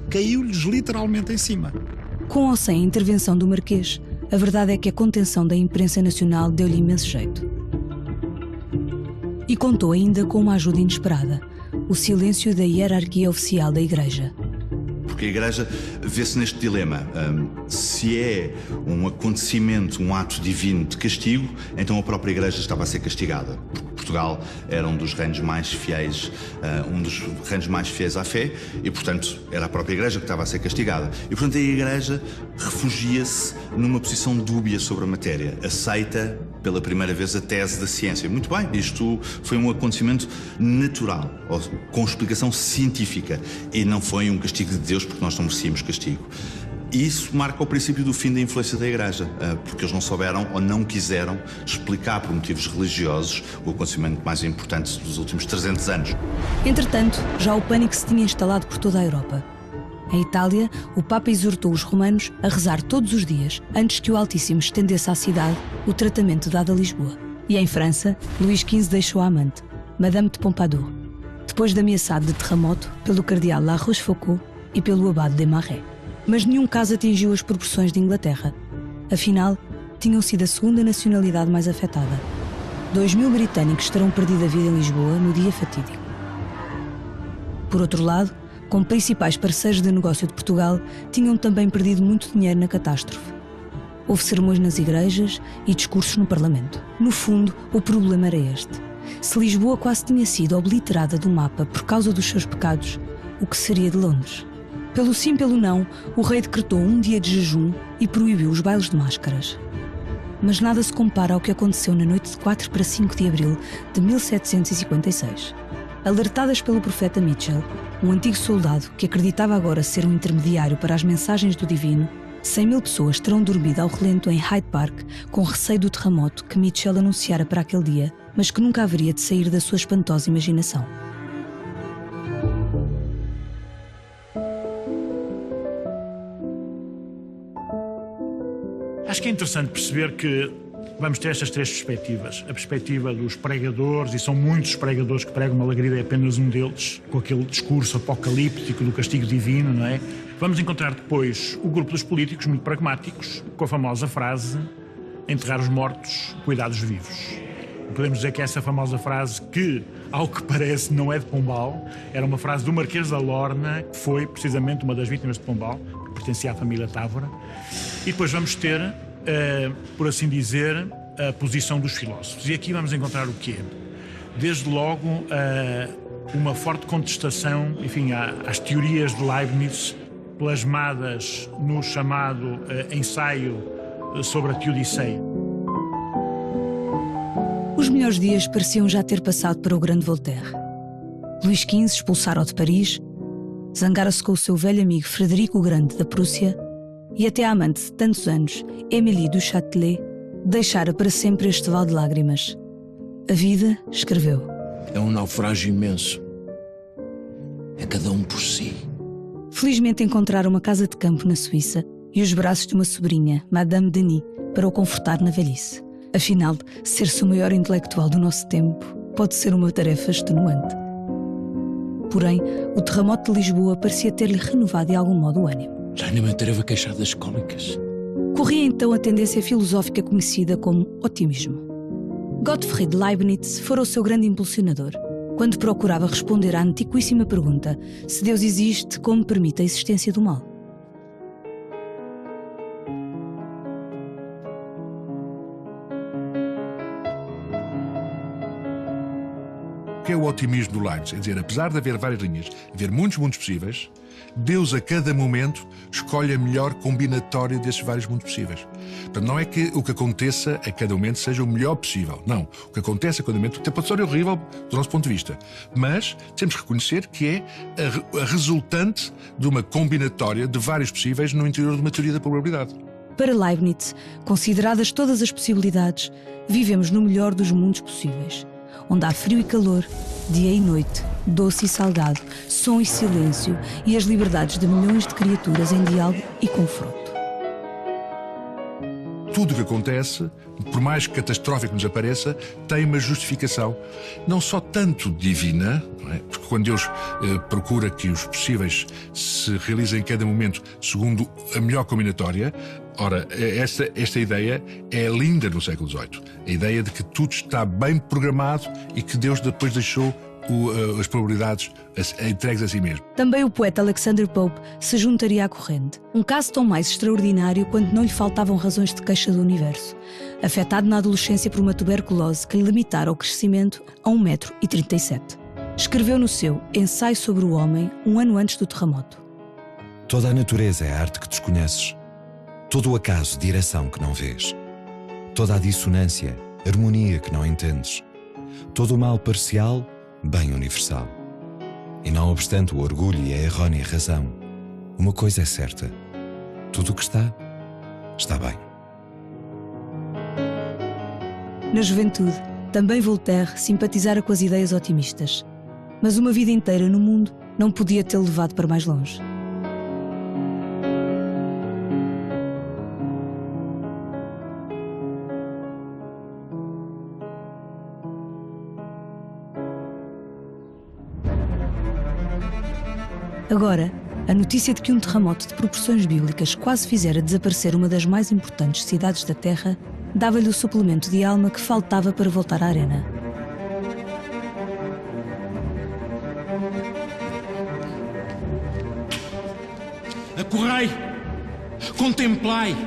Caiu-lhes literalmente em cima. Com ou sem a intervenção do Marquês, a verdade é que a contenção da imprensa nacional deu-lhe imenso jeito. E contou ainda com uma ajuda inesperada: o silêncio da hierarquia oficial da Igreja. Porque a Igreja vê-se neste dilema. Se é um acontecimento, um ato divino de castigo, então a própria Igreja estava a ser castigada. Portugal era um dos reinos mais fiéis, à fé, e, portanto, era a própria Igreja que estava a ser castigada. E, portanto, a Igreja refugia-se numa posição dúbia sobre a matéria. Aceita, pela primeira vez, a tese da ciência. Muito bem, isto foi um acontecimento natural, com explicação científica, e não foi um castigo de Deus, porque nós não merecíamos castigo. E isso marca o princípio do fim da influência da Igreja, porque eles não souberam ou não quiseram explicar por motivos religiosos o acontecimento mais importante dos últimos 300 anos. Entretanto, já o pânico se tinha instalado por toda a Europa. Em Itália, o Papa exortou os romanos a rezar todos os dias, antes que o Altíssimo estendesse à cidade o tratamento dado a Lisboa. E em França, Luís XV deixou a amante, Madame de Pompadour, depois de ameaçado de terremoto pelo cardeal La Rochefoucauld e pelo abade de Marais. Mas nenhum caso atingiu as proporções de Inglaterra. Afinal, tinham sido a segunda nacionalidade mais afetada. 2.000 britânicos terão perdido a vida em Lisboa no dia fatídico. Por outro lado, como principais parceiros de negócio de Portugal, tinham também perdido muito dinheiro na catástrofe. Houve sermões nas igrejas e discursos no Parlamento. No fundo, o problema era este: se Lisboa quase tinha sido obliterada do mapa por causa dos seus pecados, o que seria de Londres? Pelo sim, pelo não, o rei decretou um dia de jejum e proibiu os bailes de máscaras. Mas nada se compara ao que aconteceu na noite de 4 para 5 de abril de 1756. Alertadas pelo profeta Mitchell, um antigo soldado que acreditava agora ser um intermediário para as mensagens do divino, 100.000 pessoas terão dormido ao relento em Hyde Park com receio do terremoto que Mitchell anunciara para aquele dia, mas que nunca haveria de sair da sua espantosa imaginação. Acho que é interessante perceber que vamos ter estas três perspectivas. A perspectiva dos pregadores, e são muitos pregadores que pregam, Malagrida é apenas um deles, com aquele discurso apocalíptico do castigo divino, não é? Vamos encontrar depois o grupo dos políticos muito pragmáticos, com a famosa frase: enterrar os mortos, cuidar dos vivos. Podemos dizer que essa famosa frase, que, ao que parece, não é de Pombal, era uma frase do Marquês da Lorna, que foi precisamente uma das vítimas de Pombal, que pertencia à família Távora. E depois vamos ter, por assim dizer, a posição dos filósofos. E aqui vamos encontrar o quê? Desde logo, uma forte contestação, enfim, às teorias de Leibniz, plasmadas no chamado ensaio sobre a Teodiceia. Os melhores dias pareciam já ter passado para o grande Voltaire. Luís XV expulsara-o de Paris, zangara-se com o seu velho amigo Frederico o Grande da Prússia e até a amante de tantos anos, Émilie du Châtelet, deixara para sempre este vale de lágrimas. A vida, escreveu, é um naufrágio imenso. É cada um por si. Felizmente encontraram uma casa de campo na Suíça e os braços de uma sobrinha, Madame Denis, para o confortar na velhice. Afinal, ser-se o maior intelectual do nosso tempo pode ser uma tarefa extenuante. Porém, o terremoto de Lisboa parecia ter-lhe renovado de algum modo o ânimo. Já nem me atrevo a queixar das cólicas. Corria então a tendência filosófica conhecida como otimismo. Gottfried Leibniz fora o seu grande impulsionador, quando procurava responder à antiquíssima pergunta: se Deus existe, como permite a existência do mal? O que é o otimismo do Leibniz? É dizer, apesar de haver várias linhas, haver muitos mundos possíveis, Deus a cada momento escolhe a melhor combinatória desses vários mundos possíveis. Portanto, não é que o que aconteça a cada momento seja o melhor possível. Não. O que acontece a cada momento até pode ser horrível do nosso ponto de vista. Mas temos que reconhecer que é a resultante de uma combinatória de vários possíveis no interior de uma teoria da probabilidade. Para Leibniz, consideradas todas as possibilidades, vivemos no melhor dos mundos possíveis, onde há frio e calor, dia e noite, doce e salgado, som e silêncio e as liberdades de milhões de criaturas em diálogo e confronto. Tudo o que acontece, por mais catastrófico nos apareça, tem uma justificação, não só tanto divina, não é? Porque quando Deus procura que os possíveis se realizem em cada momento segundo a melhor combinatória, ora, esta ideia é linda no século XVIII. A ideia de que tudo está bem programado e que Deus depois deixou as probabilidades entregues a si mesmo. Também o poeta Alexander Pope se juntaria à corrente. Um caso tão mais extraordinário quando não lhe faltavam razões de queixa do universo. Afetado na adolescência por uma tuberculose que lhe limitara o crescimento a 1,37 m. Escreveu no seu Ensaio sobre o Homem, um ano antes do terremoto. Toda a natureza é a arte que desconheces. Todo o acaso, direção que não vês. Toda a dissonância, harmonia que não entendes. Todo o mal parcial, bem universal. E não obstante o orgulho e a errônea razão, uma coisa é certa: tudo o que está bem. Na juventude, também Voltaire simpatizara com as ideias otimistas, mas uma vida inteira no mundo não podia tê-lo levado para mais longe. Agora, a notícia de que um terremoto de proporções bíblicas quase fizera desaparecer uma das mais importantes cidades da Terra dava-lhe o suplemento de alma que faltava para voltar à arena. Acorrei, contemplai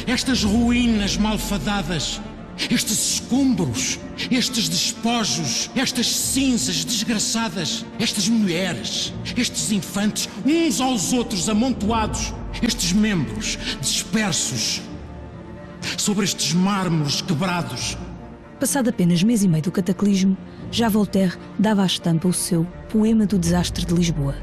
estas ruínas malfadadas, estes escombros, estes despojos, estas cinzas desgraçadas, estas mulheres, estes infantes, uns aos outros amontoados, estes membros dispersos sobre estes mármores quebrados. Passado apenas mês e meio do cataclismo, já Voltaire dava à estampa o seu Poema do Desastre de Lisboa.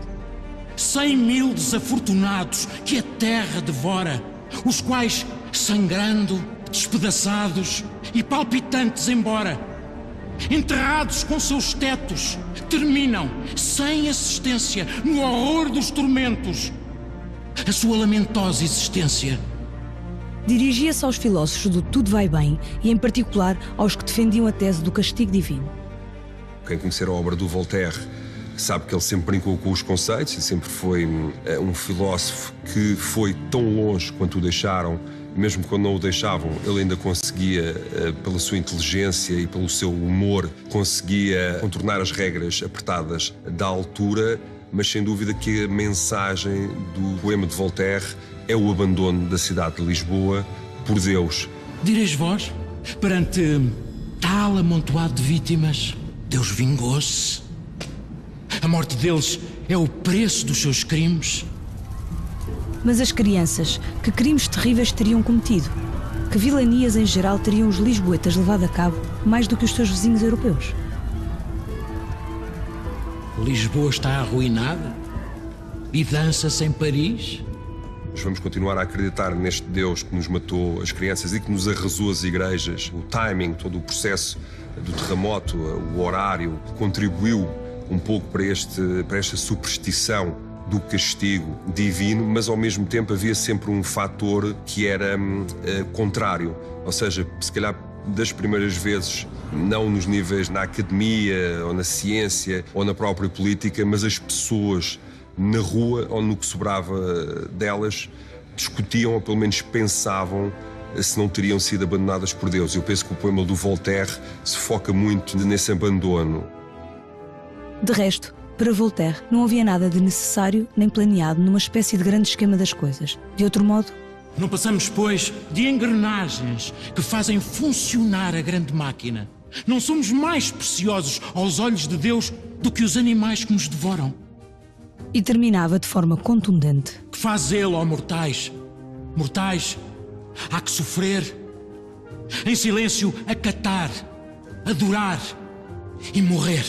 100.000 desafortunados que a terra devora, os quais, sangrando, despedaçados e palpitantes embora, enterrados com seus tetos, terminam, sem assistência, no horror dos tormentos, a sua lamentosa existência. Dirigia-se aos filósofos do tudo vai bem e, em particular, aos que defendiam a tese do castigo divino. Quem conhecer a obra do Voltaire sabe que ele sempre brincou com os conceitos e sempre foi um filósofo que foi tão longe quanto o deixaram. Mesmo quando não o deixavam, ele ainda conseguia, pela sua inteligência e pelo seu humor, conseguia contornar as regras apertadas da altura, mas sem dúvida que a mensagem do poema de Voltaire é o abandono da cidade de Lisboa por Deus. Direis vós, perante tal amontoado de vítimas, Deus vingou-se. A morte deles é o preço dos seus crimes. Mas as crianças, que crimes terríveis teriam cometido? Que vilanias em geral teriam os lisboetas levado a cabo mais do que os seus vizinhos europeus? Lisboa está arruinada? E dança-se em Paris? Nós vamos continuar a acreditar neste Deus que nos matou as crianças e que nos arrasou as igrejas. O timing, todo o processo do terremoto, o horário, contribuiu um pouco para esta superstição do castigo divino, mas ao mesmo tempo havia sempre um fator que era contrário. Ou seja, se calhar das primeiras vezes, não nos níveis na academia ou na ciência ou na própria política, mas as pessoas na rua ou no que sobrava delas discutiam ou pelo menos pensavam se não teriam sido abandonadas por Deus. Eu penso que o poema do Voltaire se foca muito nesse abandono. De resto, para Voltaire, não havia nada de necessário nem planeado numa espécie de grande esquema das coisas. De outro modo, não passamos, pois, de engrenagens que fazem funcionar a grande máquina. Não somos mais preciosos aos olhos de Deus do que os animais que nos devoram. E terminava de forma contundente. Fazê-lo, ó mortais. Mortais, há que sofrer. Em silêncio, acatar, adorar e morrer.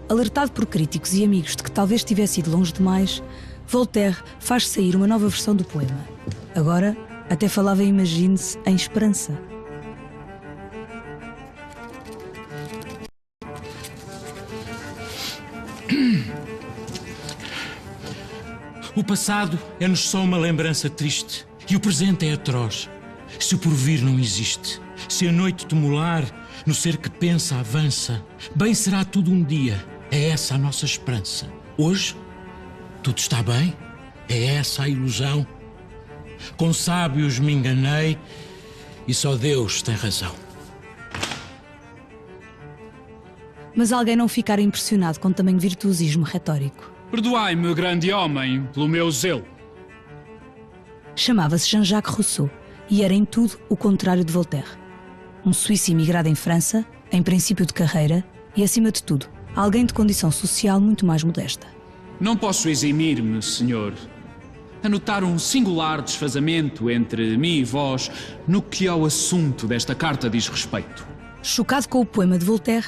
Alertado por críticos e amigos de que talvez tivesse ido longe demais, Voltaire faz sair uma nova versão do poema. Agora, até falava, imagine-se, em esperança. O passado é-nos só uma lembrança triste e o presente é atroz. Se o porvir não existe, se a noite temular, no ser que pensa avança, bem será tudo um dia, é essa a nossa esperança. Hoje, tudo está bem, é essa a ilusão. Com sábios me enganei e só Deus tem razão. Mas alguém não ficara impressionado com tamanho virtuosismo retórico. Perdoai-me, grande homem, pelo meu zelo. Chamava-se Jean-Jacques Rousseau e era em tudo o contrário de Voltaire. Um suíço imigrado em França, em princípio de carreira e, acima de tudo, alguém de condição social muito mais modesta. Não posso eximir-me, senhor, a notar um singular desfazamento entre mim e vós no que ao assunto desta carta diz respeito. Chocado com o poema de Voltaire,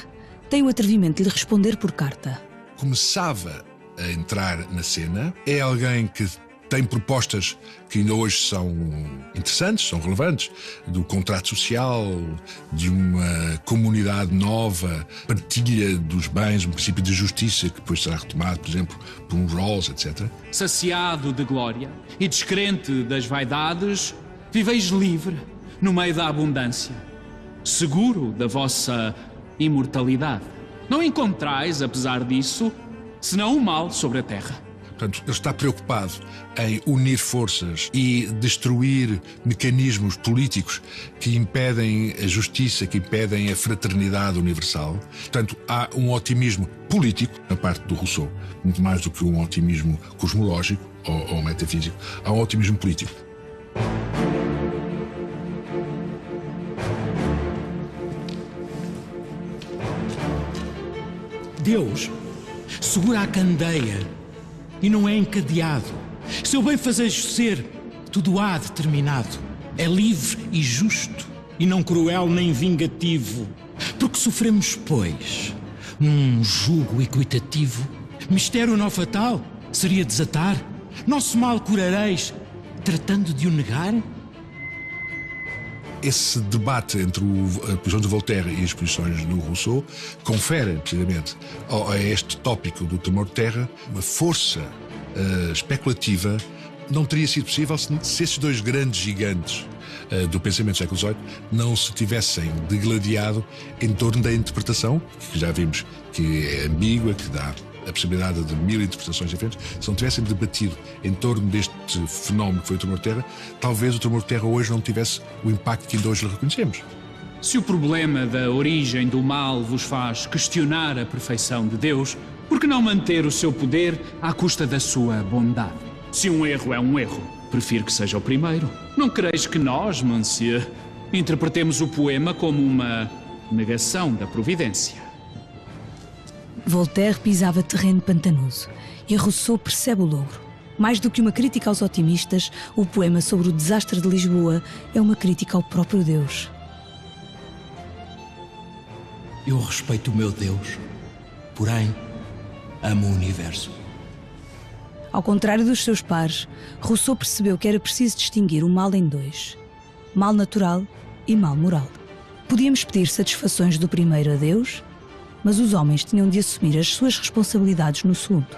tem o atrevimento de lhe responder por carta. Começava a entrar na cena, é alguém que tem propostas que ainda hoje são interessantes, são relevantes, do contrato social, de uma comunidade nova, partilha dos bens, um princípio de justiça que depois será retomado, por exemplo, por um Rawls, etc. Saciado de glória e descrente das vaidades, viveis livre no meio da abundância, seguro da vossa imortalidade. Não encontrais, apesar disso, senão o mal sobre a terra. Portanto, ele está preocupado em unir forças e destruir mecanismos políticos que impedem a justiça, que impedem a fraternidade universal. Portanto, há um otimismo político na parte do Rousseau, muito mais do que um otimismo cosmológico ou metafísico. Há um otimismo político. Deus segura a candeia e não é encadeado. Seu bem-fazejo ser, tudo há determinado. É livre e justo, e não cruel nem vingativo. Porque sofremos, pois, num jugo equitativo. Mistério não fatal seria desatar. Nosso mal curareis, tratando de o negar? Esse debate entre a posição de Voltaire e as posições do Rousseau confere, precisamente, a este tópico do temor de terra uma força especulativa. Não teria sido possível se esses dois grandes gigantes do pensamento do século XVIII não se tivessem degladiado em torno da interpretação, que já vimos que é ambígua, que dá a possibilidade de mil interpretações diferentes. Se não tivessem debatido em torno deste fenómeno que foi o tremor de terra, talvez o tremor de terra hoje não tivesse o impacto que ainda hoje lhe reconhecemos. Se o problema da origem do mal vos faz questionar a perfeição de Deus, por que não manter o seu poder à custa da sua bondade? Se um erro é um erro, prefiro que seja o primeiro. Não quereis que nós, monsieur, interpretemos o poema como uma negação da providência? Voltaire pisava terreno pantanoso e Rousseau percebe o logro. Mais do que uma crítica aos otimistas, o poema sobre o desastre de Lisboa é uma crítica ao próprio Deus. Eu respeito o meu Deus, porém amo o universo. Ao contrário dos seus pares, Rousseau percebeu que era preciso distinguir o mal em dois: mal natural e mal moral. Podíamos pedir satisfações do primeiro a Deus, mas os homens tinham de assumir as suas responsabilidades no segundo.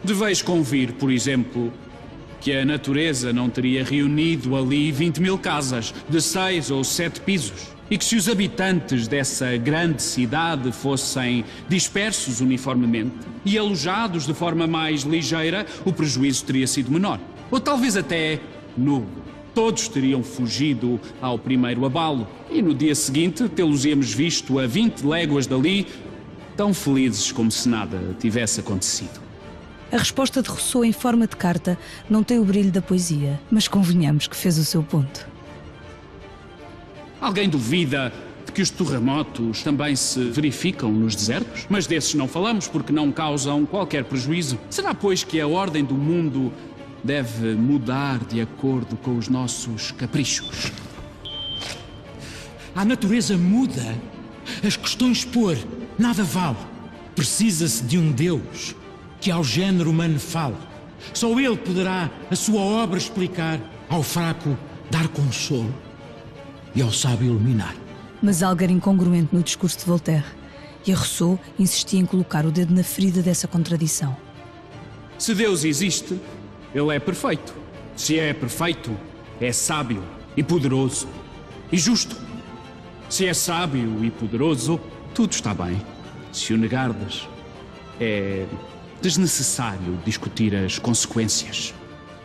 Deveis convir, por exemplo, que a natureza não teria reunido ali 20.000 casas de 6 ou 7 pisos e que se os habitantes dessa grande cidade fossem dispersos uniformemente e alojados de forma mais ligeira, o prejuízo teria sido menor. Ou talvez até nulo. Todos teriam fugido ao primeiro abalo e no dia seguinte tê-los-íamos visto a 20 léguas dali, tão felizes como se nada tivesse acontecido. A resposta de Rousseau em forma de carta não tem o brilho da poesia, mas convenhamos que fez o seu ponto. Alguém duvida de que os terremotos também se verificam nos desertos, mas desses não falamos porque não causam qualquer prejuízo. Será, pois, que a ordem do mundo deve mudar de acordo com os nossos caprichos? A natureza muda. As questões por nada vale. Precisa-se de um Deus que ao género humano fale. Só Ele poderá a sua obra explicar, ao fraco dar consolo e ao sábio iluminar. Mas algo era incongruente no discurso de Voltaire, e a Rousseau insistia em colocar o dedo na ferida dessa contradição. Se Deus existe, Ele é perfeito. Se é perfeito, é sábio e poderoso e justo. Se é sábio e poderoso, tudo está bem. Se o negardes, é desnecessário discutir as consequências.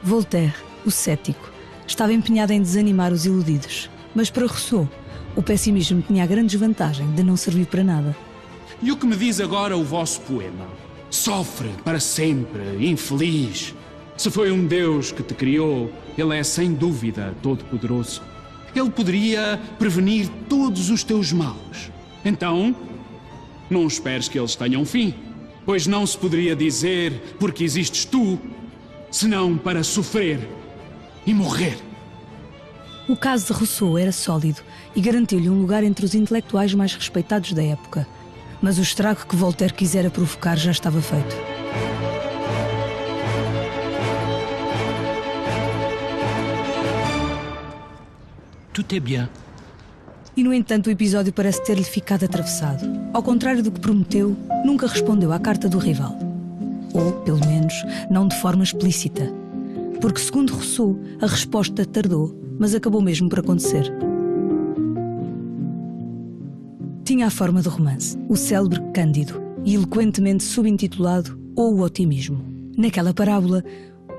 Voltaire, o cético, estava empenhado em desanimar os iludidos, mas para Rousseau, o pessimismo tinha a grande desvantagem de não servir para nada. E o que me diz agora o vosso poema? Sofre para sempre, infeliz. Se foi um Deus que te criou, Ele é sem dúvida todo-poderoso. Ele poderia prevenir todos os teus males. Então, não esperes que eles tenham fim, pois não se poderia dizer porque existes tu, senão para sofrer e morrer. O caso de Rousseau era sólido e garantiu-lhe um lugar entre os intelectuais mais respeitados da época. Mas o estrago que Voltaire quisera provocar já estava feito. Tudo é bem. E, no entanto, o episódio parece ter-lhe ficado atravessado. Ao contrário do que prometeu, nunca respondeu à carta do rival. Ou, pelo menos, não de forma explícita. Porque, segundo Rousseau, a resposta tardou, mas acabou mesmo por acontecer. Tinha a forma de romance, o célebre Cândido, e eloquentemente subintitulado Ou o Otimismo. Naquela parábola,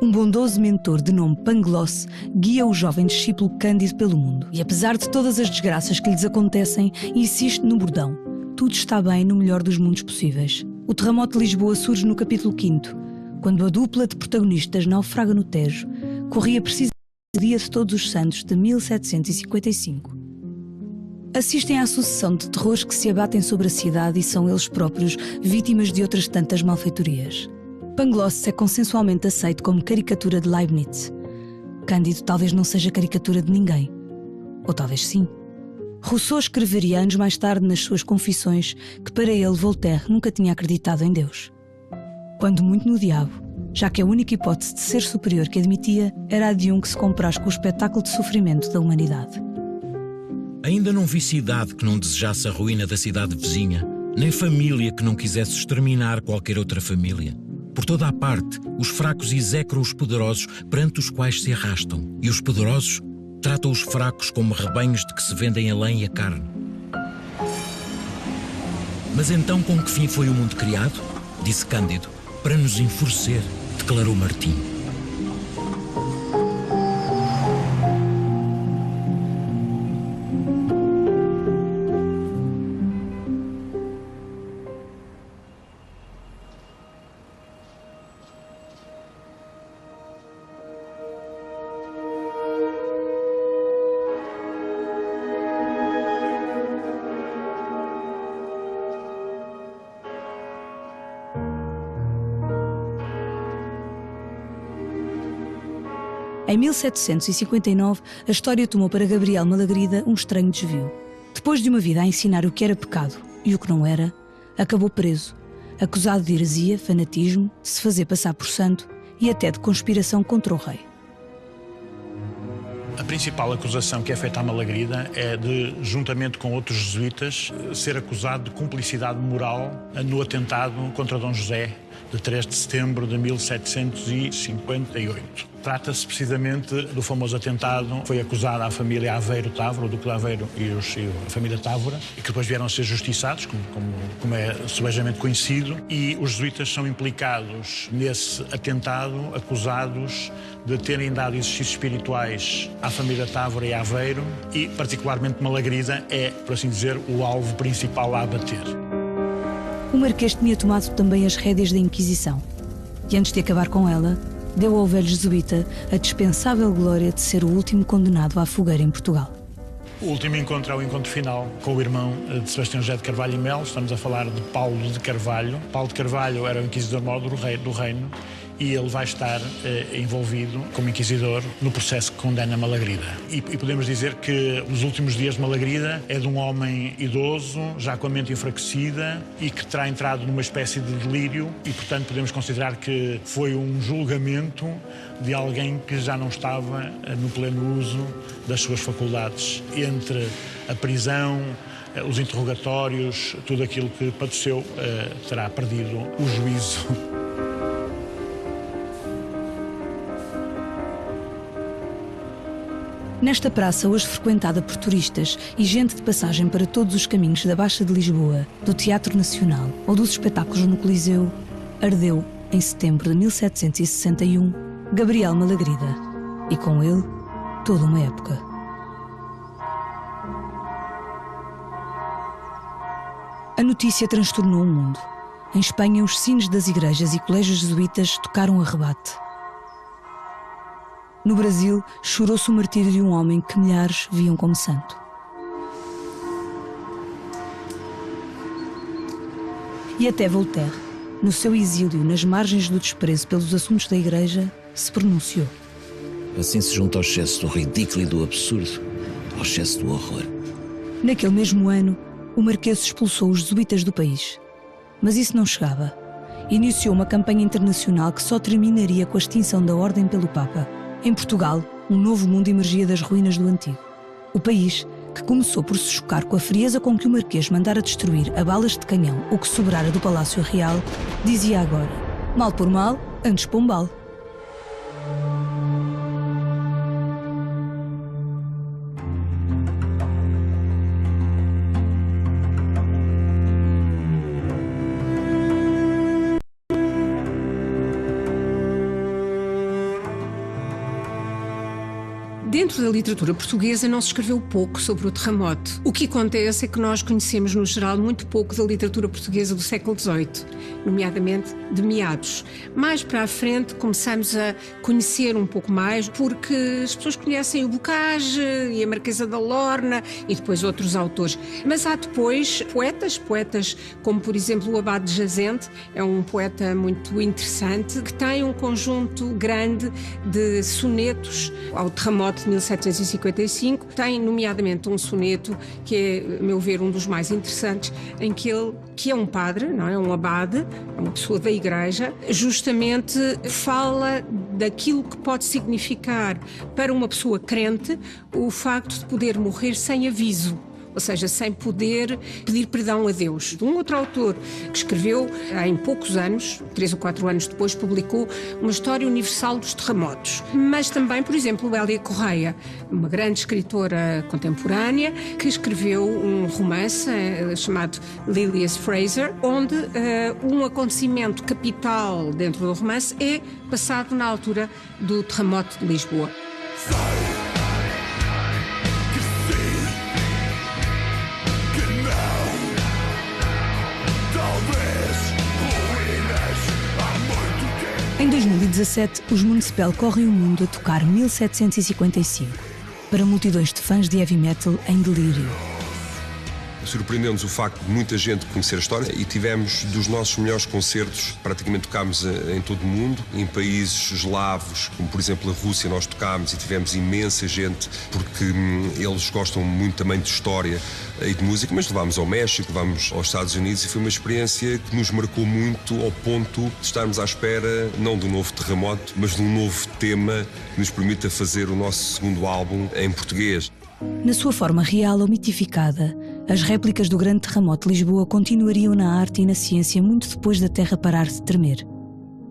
um bondoso mentor de nome Pangloss guia o jovem discípulo Cândido pelo mundo. E apesar de todas as desgraças que lhes acontecem, insiste no bordão. Tudo está bem no melhor dos mundos possíveis. O terremoto de Lisboa surge no capítulo 5º, quando a dupla de protagonistas naufraga no Tejo. Corria precisamente no dia de Todos os Santos de 1755. Assistem à sucessão de terrores que se abatem sobre a cidade e são eles próprios vítimas de outras tantas malfeitorias. Pangloss é consensualmente aceito como caricatura de Leibniz. Cândido talvez não seja caricatura de ninguém. Ou talvez sim. Rousseau escreveria anos mais tarde nas suas Confissões que para ele Voltaire nunca tinha acreditado em Deus. Quando muito no diabo, já que a única hipótese de ser superior que admitia era a de um que se compraz com o espetáculo de sofrimento da humanidade. Ainda não vi cidade que não desejasse a ruína da cidade vizinha, nem família que não quisesse exterminar qualquer outra família. Por toda a parte, os fracos execram os poderosos perante os quais se arrastam, e os poderosos tratam os fracos como rebanhos de que se vendem a lã e a carne. Mas então com que fim foi o mundo criado? Disse Cândido. Para nos enfurecer, declarou Martim. Em 1759, a história tomou para Gabriel Malagrida um estranho desvio. Depois de uma vida a ensinar o que era pecado e o que não era, acabou preso, acusado de heresia, fanatismo, de se fazer passar por santo e até de conspiração contra o rei. A principal acusação que é feita à Malagrida é de, juntamente com outros jesuítas, ser acusado de cumplicidade moral no atentado contra Dom José, de 3 de setembro de 1758. Trata-se precisamente do famoso atentado. Foi acusada a família Aveiro Távora, o Duque de Aveiro e a família Távora, e que depois vieram a ser justiçados, como é subejamente conhecido, e os jesuítas são implicados nesse atentado, acusados de terem dado exercícios espirituais à família Távora e Aveiro, e particularmente Malagrida é, por assim dizer, o alvo principal a abater. O Marquês tinha tomado também as rédeas da Inquisição e, antes de acabar com ela, deu ao velho jesuíta a dispensável glória de ser o último condenado à fogueira em Portugal. O último encontro é o encontro final com o irmão de Sebastião José de Carvalho e Melo. Estamos a falar de Paulo de Carvalho. Paulo de Carvalho era o inquisidor-maior do reino e ele vai estar envolvido como inquisidor no processo que condena Malagrida. E podemos dizer que os últimos dias de Malagrida é de um homem idoso, já com a mente enfraquecida e que terá entrado numa espécie de delírio e, portanto, podemos considerar que foi um julgamento de alguém que já não estava no pleno uso das suas faculdades. Entre a prisão, os interrogatórios, tudo aquilo que padeceu, terá perdido o juízo. Nesta praça, hoje frequentada por turistas e gente de passagem para todos os caminhos da Baixa de Lisboa, do Teatro Nacional ou dos espetáculos no Coliseu, ardeu, em setembro de 1761, Gabriel Malagrida. E com ele, toda uma época. A notícia transtornou o mundo. Em Espanha, os sinos das igrejas e colégios jesuítas tocaram a rebate. No Brasil, chorou-se o martírio de um homem que milhares viam como santo. E até Voltaire, no seu exílio nas margens do desprezo pelos assuntos da Igreja, se pronunciou. Assim se junta ao excesso do ridículo e do absurdo, ao excesso do horror. Naquele mesmo ano, o Marquês expulsou os jesuítas do país. Mas isso não chegava. Iniciou uma campanha internacional que só terminaria com a extinção da Ordem pelo Papa. Em Portugal, um novo mundo emergia das ruínas do antigo. O país, que começou por se chocar com a frieza com que o Marquês mandara destruir a balas de canhão o que sobrara do Palácio Real, dizia agora: mal por mal, antes Pombal. Dentro da literatura portuguesa não se escreveu pouco sobre o terremoto. O que acontece é que nós conhecemos, no geral, muito pouco da literatura portuguesa do século XVIII, nomeadamente de meados. Mais para a frente começamos a conhecer um pouco mais, porque as pessoas conhecem o Bocage e a Marquesa da Lorna e depois outros autores. Mas há depois poetas como, por exemplo, o Abade de Jazente, é um poeta muito interessante, que tem um conjunto grande de sonetos ao terremoto de 1755, tem nomeadamente um soneto que é, a meu ver, um dos mais interessantes, em que ele, que é um padre, não é um abade, é uma pessoa da igreja, justamente fala daquilo que pode significar para uma pessoa crente o facto de poder morrer sem aviso. Ou seja, sem poder pedir perdão a Deus. Um outro autor que escreveu, em poucos anos, 3 ou 4 anos depois, publicou uma história universal dos terremotos. Mas também, por exemplo, Hélia Correia, uma grande escritora contemporânea, que escreveu um romance chamado Lilias Fraser, onde um acontecimento capital dentro do romance é passado na altura do terremoto de Lisboa. Em 2017, os Municipal correm o mundo a tocar 1755 para multidões de fãs de heavy metal em delírio. Surpreendeu-nos o facto de muita gente conhecer a história e tivemos dos nossos melhores concertos, praticamente tocámos em todo o mundo, em países eslavos, como por exemplo a Rússia, nós tocámos e tivemos imensa gente, porque eles gostam muito também de história e de música, mas levámos ao México, levámos aos Estados Unidos e foi uma experiência que nos marcou muito ao ponto de estarmos à espera, não de um novo terremoto, mas de um novo tema que nos permita fazer o nosso segundo álbum em português. Na sua forma real ou mitificada, as réplicas do grande terremoto de Lisboa continuariam na arte e na ciência muito depois da Terra parar de tremer.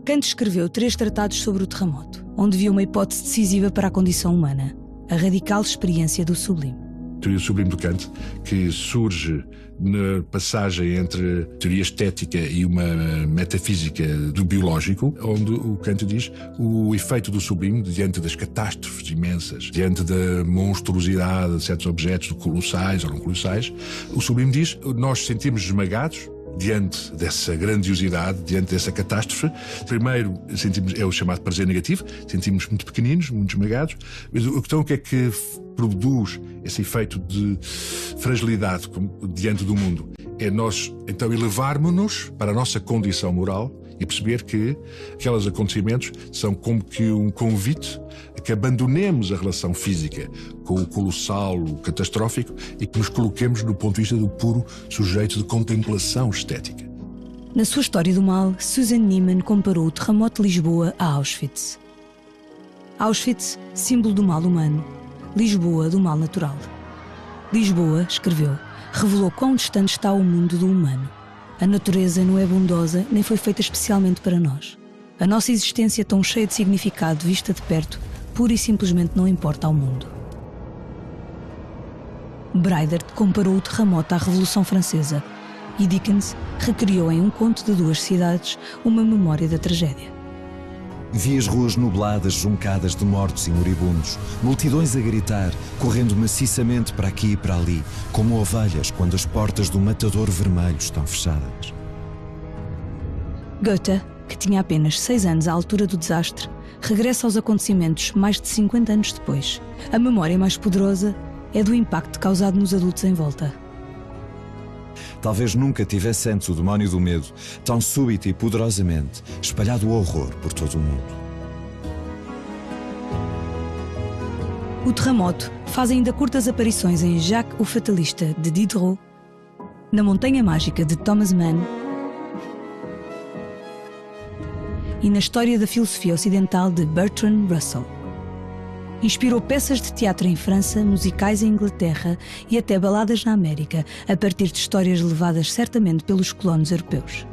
Kant escreveu 3 tratados sobre o terremoto, onde viu uma hipótese decisiva para a condição humana, a radical experiência do sublime. A teoria sublime do Kant, que surge na passagem entre teoria estética e uma metafísica do biológico, onde o Kant diz o efeito do sublime diante das catástrofes imensas, diante da monstruosidade de certos objetos, colossais ou não colossais. O sublime diz, nós sentimos esmagados, diante dessa grandiosidade, diante dessa catástrofe. Primeiro, sentimos, é o chamado prazer negativo, sentimos muito pequeninos, muito esmagados, mas então o que é que produz esse efeito de fragilidade diante do mundo? É nós, então, elevarmos-nos para a nossa condição moral e perceber que aqueles acontecimentos são como que um convite a que abandonemos a relação física com o colossal, o catastrófico, e que nos coloquemos no ponto de vista do puro sujeito de contemplação estética. Na sua História do Mal, Susan Neiman comparou o terremoto de Lisboa a Auschwitz. Auschwitz, símbolo do mal humano. Lisboa, do mal natural. Lisboa, escreveu, revelou quão distante está o mundo do humano. A natureza não é bondosa nem foi feita especialmente para nós. A nossa existência tão cheia de significado vista de perto, pura e simplesmente não importa ao mundo. Breidert comparou o terremoto à Revolução Francesa e Dickens recriou em Um Conto de Duas Cidades uma memória da tragédia. Vi as ruas nubladas, juncadas de mortos e moribundos, multidões a gritar, correndo maciçamente para aqui e para ali, como ovelhas quando as portas do matador vermelho estão fechadas. Goethe, que tinha apenas 6 anos à altura do desastre, regressa aos acontecimentos mais de 50 anos depois. A memória mais poderosa é do impacto causado nos adultos em volta. Talvez nunca tivesse antes o demónio do medo, tão súbito e poderosamente, espalhado o horror por todo o mundo. O terremoto faz ainda curtas aparições em Jacques o Fatalista, de Diderot, na Montanha Mágica, de Thomas Mann, e na História da Filosofia Ocidental, de Bertrand Russell. Inspirou peças de teatro em França, musicais em Inglaterra e até baladas na América, a partir de histórias levadas certamente pelos colonos europeus.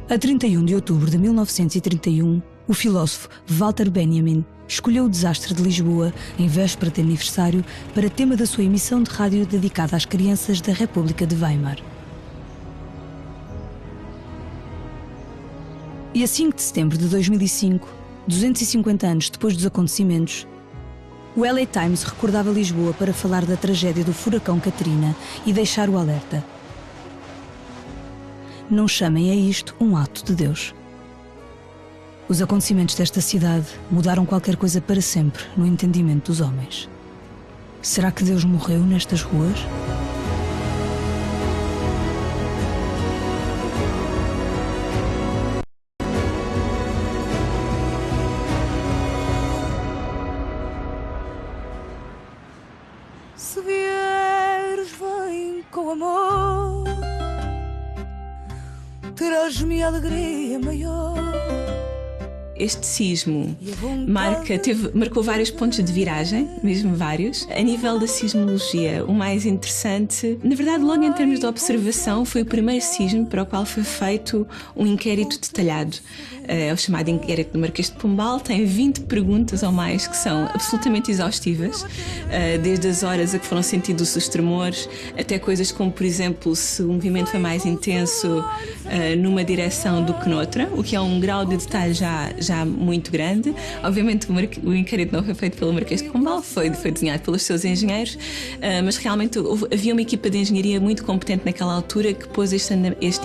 A 31 de outubro de 1931, o filósofo Walter Benjamin escolheu o desastre de Lisboa, em véspera de aniversário, para tema da sua emissão de rádio dedicada às crianças da República de Weimar. E a 5 de setembro de 2005, 250 anos depois dos acontecimentos, o LA Times recordava Lisboa para falar da tragédia do furacão Katrina e deixar o alerta. Não chamem a isto um ato de Deus. Os acontecimentos desta cidade mudaram qualquer coisa para sempre no entendimento dos homens. Será que Deus morreu nestas ruas? Se vieres, vem com amor, terás-me alegria maior. Este sismo marcou vários pontos de viragem, mesmo vários. A nível da sismologia, o mais interessante, na verdade, logo em termos de observação, foi o primeiro sismo para o qual foi feito um inquérito detalhado. É o chamado inquérito do Marquês de Pombal. Tem 20 perguntas ou mais que são absolutamente exaustivas, desde as horas a que foram sentidos os tremores, até coisas como, por exemplo, se o movimento foi mais intenso numa direção do que noutra, o que é um grau de detalhe já muito grande. Obviamente o inquérito não foi feito pelo Marquês de Pombal, foi desenhado pelos seus engenheiros, mas realmente havia uma equipa de engenharia muito competente naquela altura que pôs este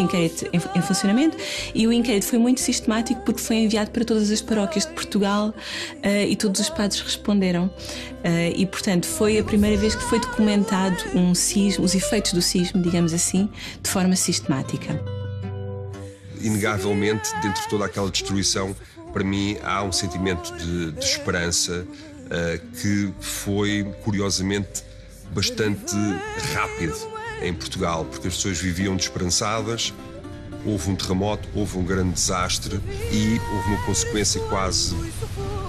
inquérito em funcionamento, e o inquérito foi muito sistemático porque foi enviado para todas as paróquias de Portugal e todos os padres responderam. E, portanto, foi a primeira vez que foi documentado um sismo, os efeitos do sismo, digamos assim, de forma sistemática. Inegavelmente, dentro de toda aquela destruição, para mim há um sentimento de esperança que foi, curiosamente, bastante rápido em Portugal, porque as pessoas viviam desesperançadas. Houve um terremoto, houve um grande desastre e houve uma consequência quase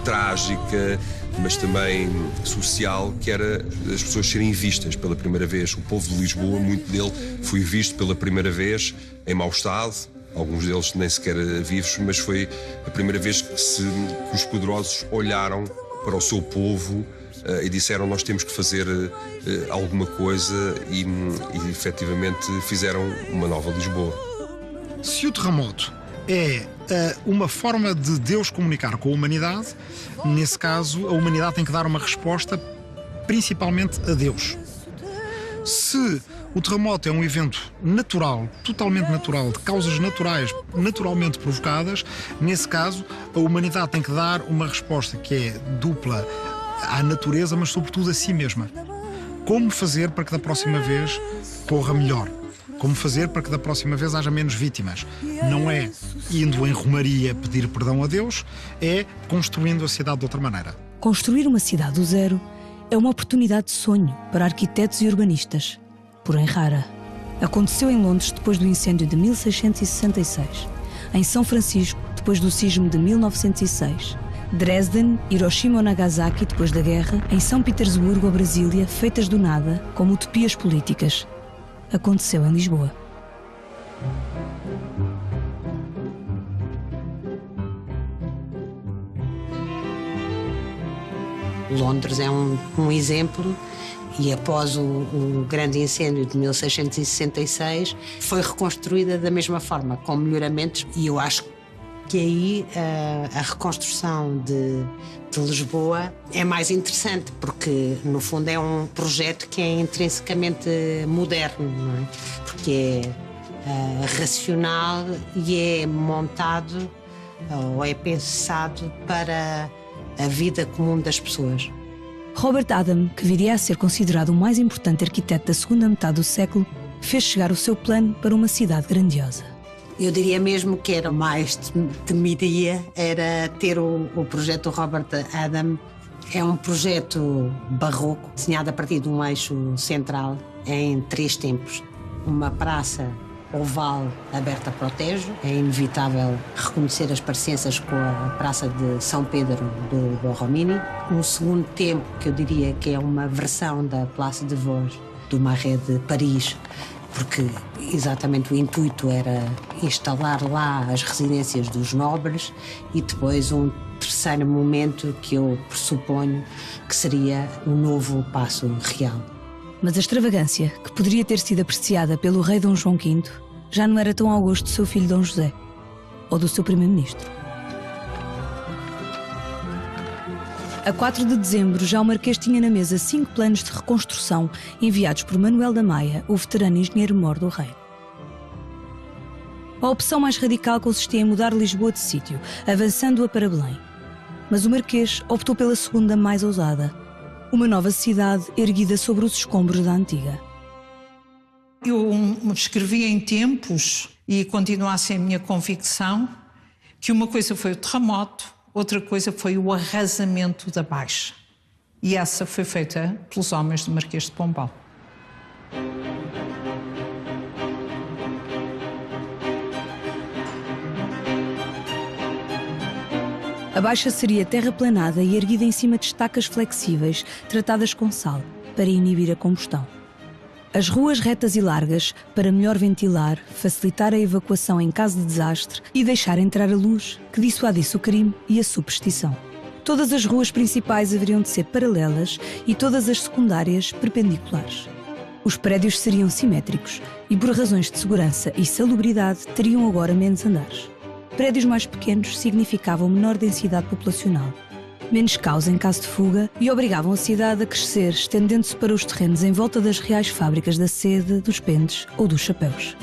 trágica, mas também social, que era as pessoas serem vistas pela primeira vez. O povo de Lisboa, muito dele, foi visto pela primeira vez em mau estado, alguns deles nem sequer vivos, mas foi a primeira vez que os poderosos olharam para o seu povo e disseram: nós temos que fazer alguma coisa, e efetivamente fizeram uma nova Lisboa. Se o terremoto é uma forma de Deus comunicar com a humanidade, nesse caso a humanidade tem que dar uma resposta principalmente a Deus. Se O terremoto é um evento natural, totalmente natural, de causas naturais, naturalmente provocadas. Nesse caso, a humanidade tem que dar uma resposta que é dupla à natureza, mas sobretudo a si mesma. Como fazer para que da próxima vez corra melhor? Como fazer para que da próxima vez haja menos vítimas? Não é indo em romaria pedir perdão a Deus, é construindo a cidade de outra maneira. Construir uma cidade do zero é uma oportunidade de sonho para arquitetos e urbanistas, porém rara. Aconteceu em Londres depois do incêndio de 1666, em São Francisco depois do sismo de 1906, Dresden, Hiroshima ou Nagasaki depois da guerra, em São Petersburgo ou Brasília, feitas do nada, como utopias políticas. Aconteceu em Lisboa. Londres é um exemplo, e após o grande incêndio de 1666 foi reconstruída da mesma forma, com melhoramentos, e eu acho que aí a reconstrução de Lisboa é mais interessante, porque no fundo é um projeto que é intrinsecamente moderno, não é? Porque é racional e é montado ou é pensado para a vida comum das pessoas. Robert Adam, que viria a ser considerado o mais importante arquiteto da segunda metade do século, fez chegar o seu plano para uma cidade grandiosa. Eu diria mesmo que era mais temiria era ter o projeto Robert Adam. É um projeto barroco, desenhado a partir de um eixo central em 3 tempos. Uma praça oval aberta para o Tejo. É inevitável reconhecer as parecenças com a Praça de São Pedro do Borromini. Um segundo tempo, que eu diria que é uma versão da Place de Vosges, do Marais de Paris, porque exatamente o intuito era instalar lá as residências dos nobres, e depois um terceiro momento que eu pressuponho que seria o novo Paço Real. Mas a extravagância, que poderia ter sido apreciada pelo rei Dom João V, já não era tão ao gosto do seu filho Dom José, ou do seu primeiro-ministro. A 4 de dezembro, já o Marquês tinha na mesa 5 planos de reconstrução enviados por Manuel da Maia, o veterano engenheiro-mor do rei. A opção mais radical consistia em mudar Lisboa de sítio, avançando-a para Belém. Mas o Marquês optou pela segunda mais ousada, uma nova cidade erguida sobre os escombros da antiga. Eu escrevi em tempos, e continua a ser a minha convicção, que uma coisa foi o terremoto, outra coisa foi o arrasamento da Baixa. E essa foi feita pelos homens do Marquês de Pombal. A Baixa seria terraplanada e erguida em cima de estacas flexíveis, tratadas com sal, para inibir a combustão. As ruas retas e largas, para melhor ventilar, facilitar a evacuação em caso de desastre e deixar entrar a luz, que dissuadisse o crime e a superstição. Todas as ruas principais haveriam de ser paralelas e todas as secundárias perpendiculares. Os prédios seriam simétricos e, por razões de segurança e salubridade, teriam agora menos andares. Prédios mais pequenos significavam menor densidade populacional, menos caos em caso de fuga, e obrigavam a cidade a crescer, estendendo-se para os terrenos em volta das reais fábricas da seda, dos pendes ou dos chapéus.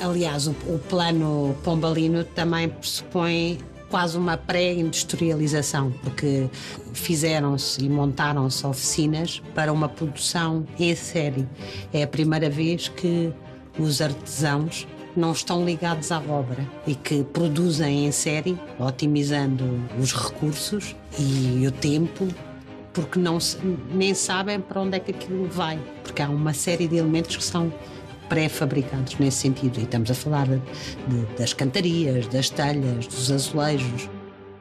Aliás, o plano pombalino também pressupõe quase uma pré-industrialização, porque fizeram-se e montaram-se oficinas para uma produção em série. É a primeira vez que os artesãos não estão ligados à obra e que produzem em série, otimizando os recursos e o tempo, porque nem sabem para onde é que aquilo vai, porque há uma série de elementos que são pré-fabricados nesse sentido, e estamos a falar das cantarias, das telhas, dos azulejos.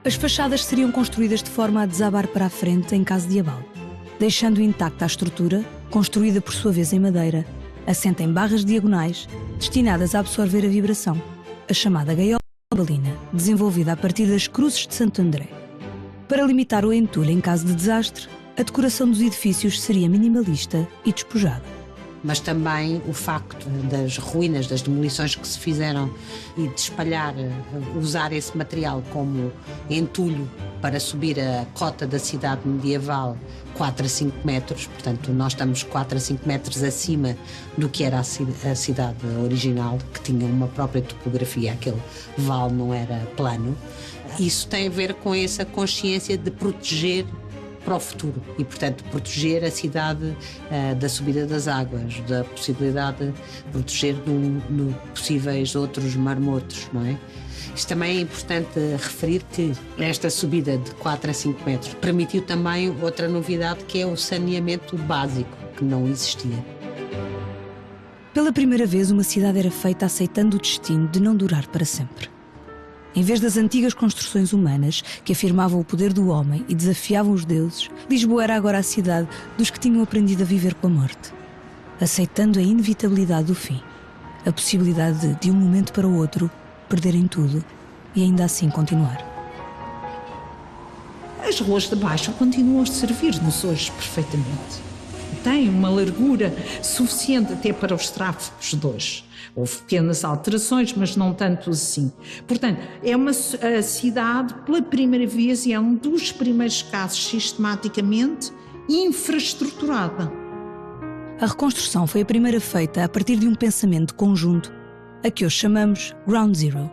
As fachadas seriam construídas de forma a desabar para a frente em caso de abalo, deixando intacta a estrutura, construída por sua vez em madeira, assenta em barras diagonais, destinadas a absorver a vibração, a chamada gaiola pombalina, desenvolvida a partir das cruzes de Santo André. Para limitar o entulho em caso de desastre, a decoração dos edifícios seria minimalista e despojada. Mas também o facto das ruínas, das demolições que se fizeram e de espalhar, usar esse material como entulho para subir a cota da cidade medieval 4 a 5 metros, portanto nós estamos 4 a 5 metros acima do que era a cidade original, que tinha uma própria topografia, aquele vale não era plano. Isso tem a ver com essa consciência de proteger para o futuro e, portanto, proteger a cidade da subida das águas, da possibilidade de proteger de possíveis outros marmotos, não é? Isto também é importante referir que esta subida de 4 a 5 metros permitiu também outra novidade, que é o saneamento básico, que não existia. Pela primeira vez, uma cidade era feita aceitando o destino de não durar para sempre. Em vez das antigas construções humanas que afirmavam o poder do homem e desafiavam os deuses, Lisboa era agora a cidade dos que tinham aprendido a viver com a morte, aceitando a inevitabilidade do fim, a possibilidade de um momento para o outro, perderem tudo e ainda assim continuar. As ruas de baixo continuam a servir-nos hoje perfeitamente. Têm uma largura suficiente até para os tráfegos de hoje. Houve pequenas alterações, mas não tanto assim. Portanto, é uma cidade, pela primeira vez, e é um dos primeiros casos sistematicamente infraestruturada. A reconstrução foi a primeira feita a partir de um pensamento conjunto, a que hoje chamamos Ground Zero.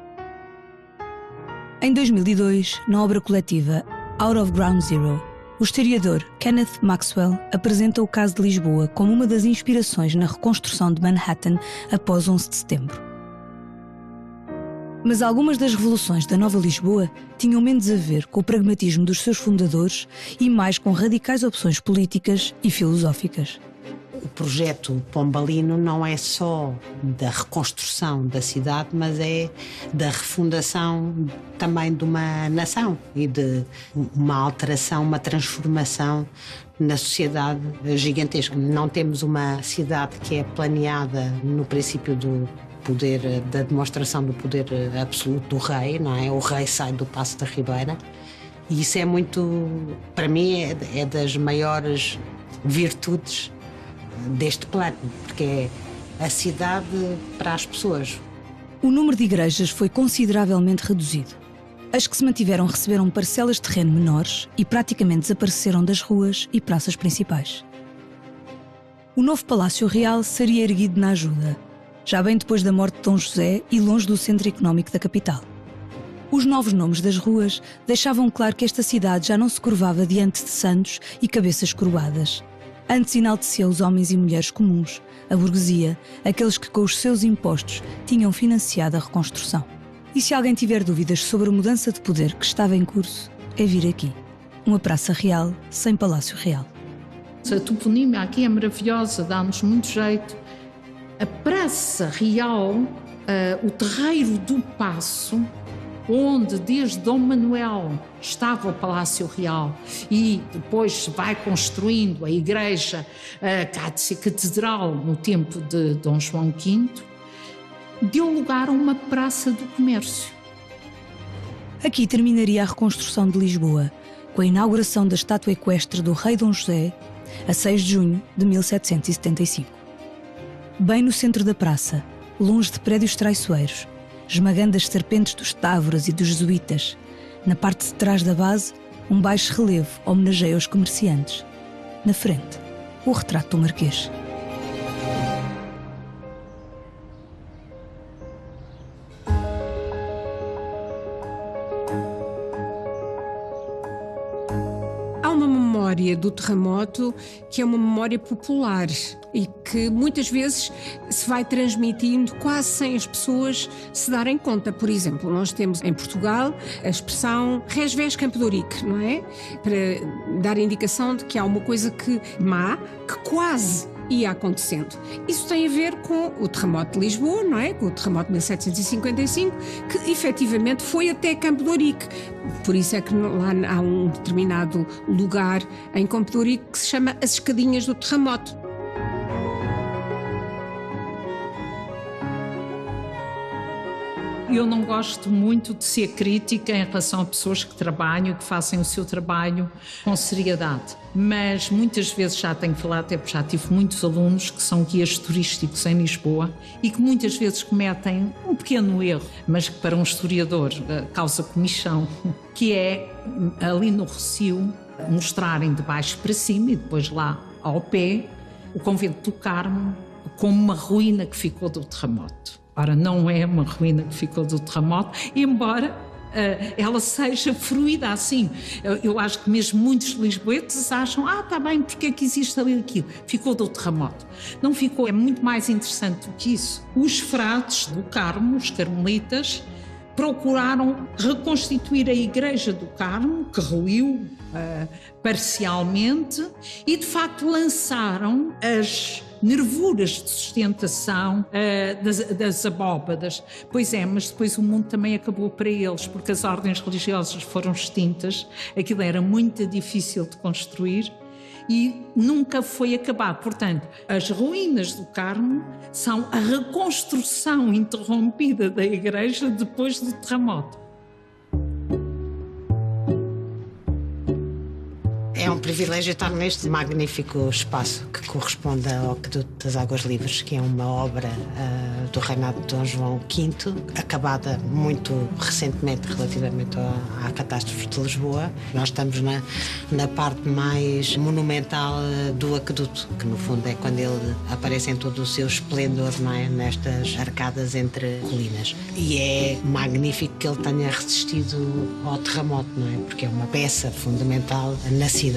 Em 2002, na obra coletiva Out of Ground Zero, o historiador Kenneth Maxwell apresenta o caso de Lisboa como uma das inspirações na reconstrução de Manhattan após 11 de setembro. Mas algumas das revoluções da Nova Lisboa tinham menos a ver com o pragmatismo dos seus fundadores e mais com radicais opções políticas e filosóficas. O projeto pombalino não é só da reconstrução da cidade, mas é da refundação também de uma nação e de uma alteração, uma transformação na sociedade gigantesca. Não temos uma cidade que é planeada no princípio do poder, da demonstração do poder absoluto do rei, não é? O rei sai do Paço da Ribeira e isso é muito, para mim, é das maiores virtudes deste plano, porque é a cidade para as pessoas. O número de igrejas foi consideravelmente reduzido. As que se mantiveram receberam parcelas de terreno menores e praticamente desapareceram das ruas e praças principais. O novo Palácio Real seria erguido na Ajuda, já bem depois da morte de Dom José e longe do centro económico da capital. Os novos nomes das ruas deixavam claro que esta cidade já não se curvava diante de santos e cabeças coroadas. Antes enaltecia os homens e mulheres comuns, a burguesia, aqueles que com os seus impostos tinham financiado a reconstrução. E se alguém tiver dúvidas sobre a mudança de poder que estava em curso, é vir aqui. Uma praça real sem palácio real. A toponímia aqui é maravilhosa, dá-nos muito jeito. A Praça Real, o Terreiro do Paço, onde desde Dom Manuel estava o Palácio Real e depois se vai construindo a igreja, cá de ser catedral no tempo de Dom João V, deu lugar a uma praça do comércio. Aqui terminaria a reconstrução de Lisboa, com a inauguração da estátua equestre do rei Dom José, a 6 de junho de 1775. Bem no centro da praça, longe de prédios traiçoeiros, esmagando as serpentes dos távoras e dos jesuítas. Na parte de trás da base, um baixo relevo homenageia os comerciantes. Na frente, o retrato do Marquês. Há uma memória do terremoto que é uma memória popular e que muitas vezes se vai transmitindo quase sem as pessoas se darem conta. Por exemplo, nós temos em Portugal a expressão res ves Campo de Ourique, não é? Para dar indicação de que há uma coisa que quase ia acontecendo. Isso tem a ver com o terremoto de Lisboa, não é? Com o terremoto de 1755, que efetivamente foi até Campo de Ourique. Por isso é que lá há um determinado lugar em Campo de Ourique que se chama as Escadinhas do Terremoto. Eu não gosto muito de ser crítica em relação a pessoas que trabalham e que fazem o seu trabalho com seriedade. mas muitas vezes já tenho falado, até porque já tive muitos alunos que são guias turísticos em Lisboa e que muitas vezes cometem um pequeno erro, mas que para um historiador causa comichão, que é ali no Rossio mostrarem de baixo para cima e depois lá ao pé o convento do Carmo como uma ruína que ficou do terremoto. Ora, não é uma ruína que ficou do terremoto, embora ela seja fruída assim. Eu acho que mesmo muitos lisboetas acham, está bem, porque é que existe ali aquilo? Ficou do terremoto. Não ficou, é muito mais interessante do que isso. Os frades do Carmo, os carmelitas, procuraram reconstituir a igreja do Carmo, que ruiu parcialmente, e de facto lançaram as nervuras de sustentação das abóbadas. Pois é, mas depois o mundo também acabou para eles, porque as ordens religiosas foram extintas, aquilo era muito difícil de construir e nunca foi acabado. Portanto, as ruínas do Carmo são a reconstrução interrompida da igreja depois do terremoto. É um privilégio estar neste magnífico espaço que corresponde ao Aqueduto das Águas Livres, que é uma obra do reinado de Dom João V, acabada muito recentemente relativamente à catástrofe de Lisboa. Nós estamos na parte mais monumental do aqueduto, que no fundo é quando ele aparece em todo o seu esplendor, não é? Nestas arcadas entre colinas. E é magnífico que ele tenha resistido ao terremoto, não é? Porque é uma peça fundamental na cidade.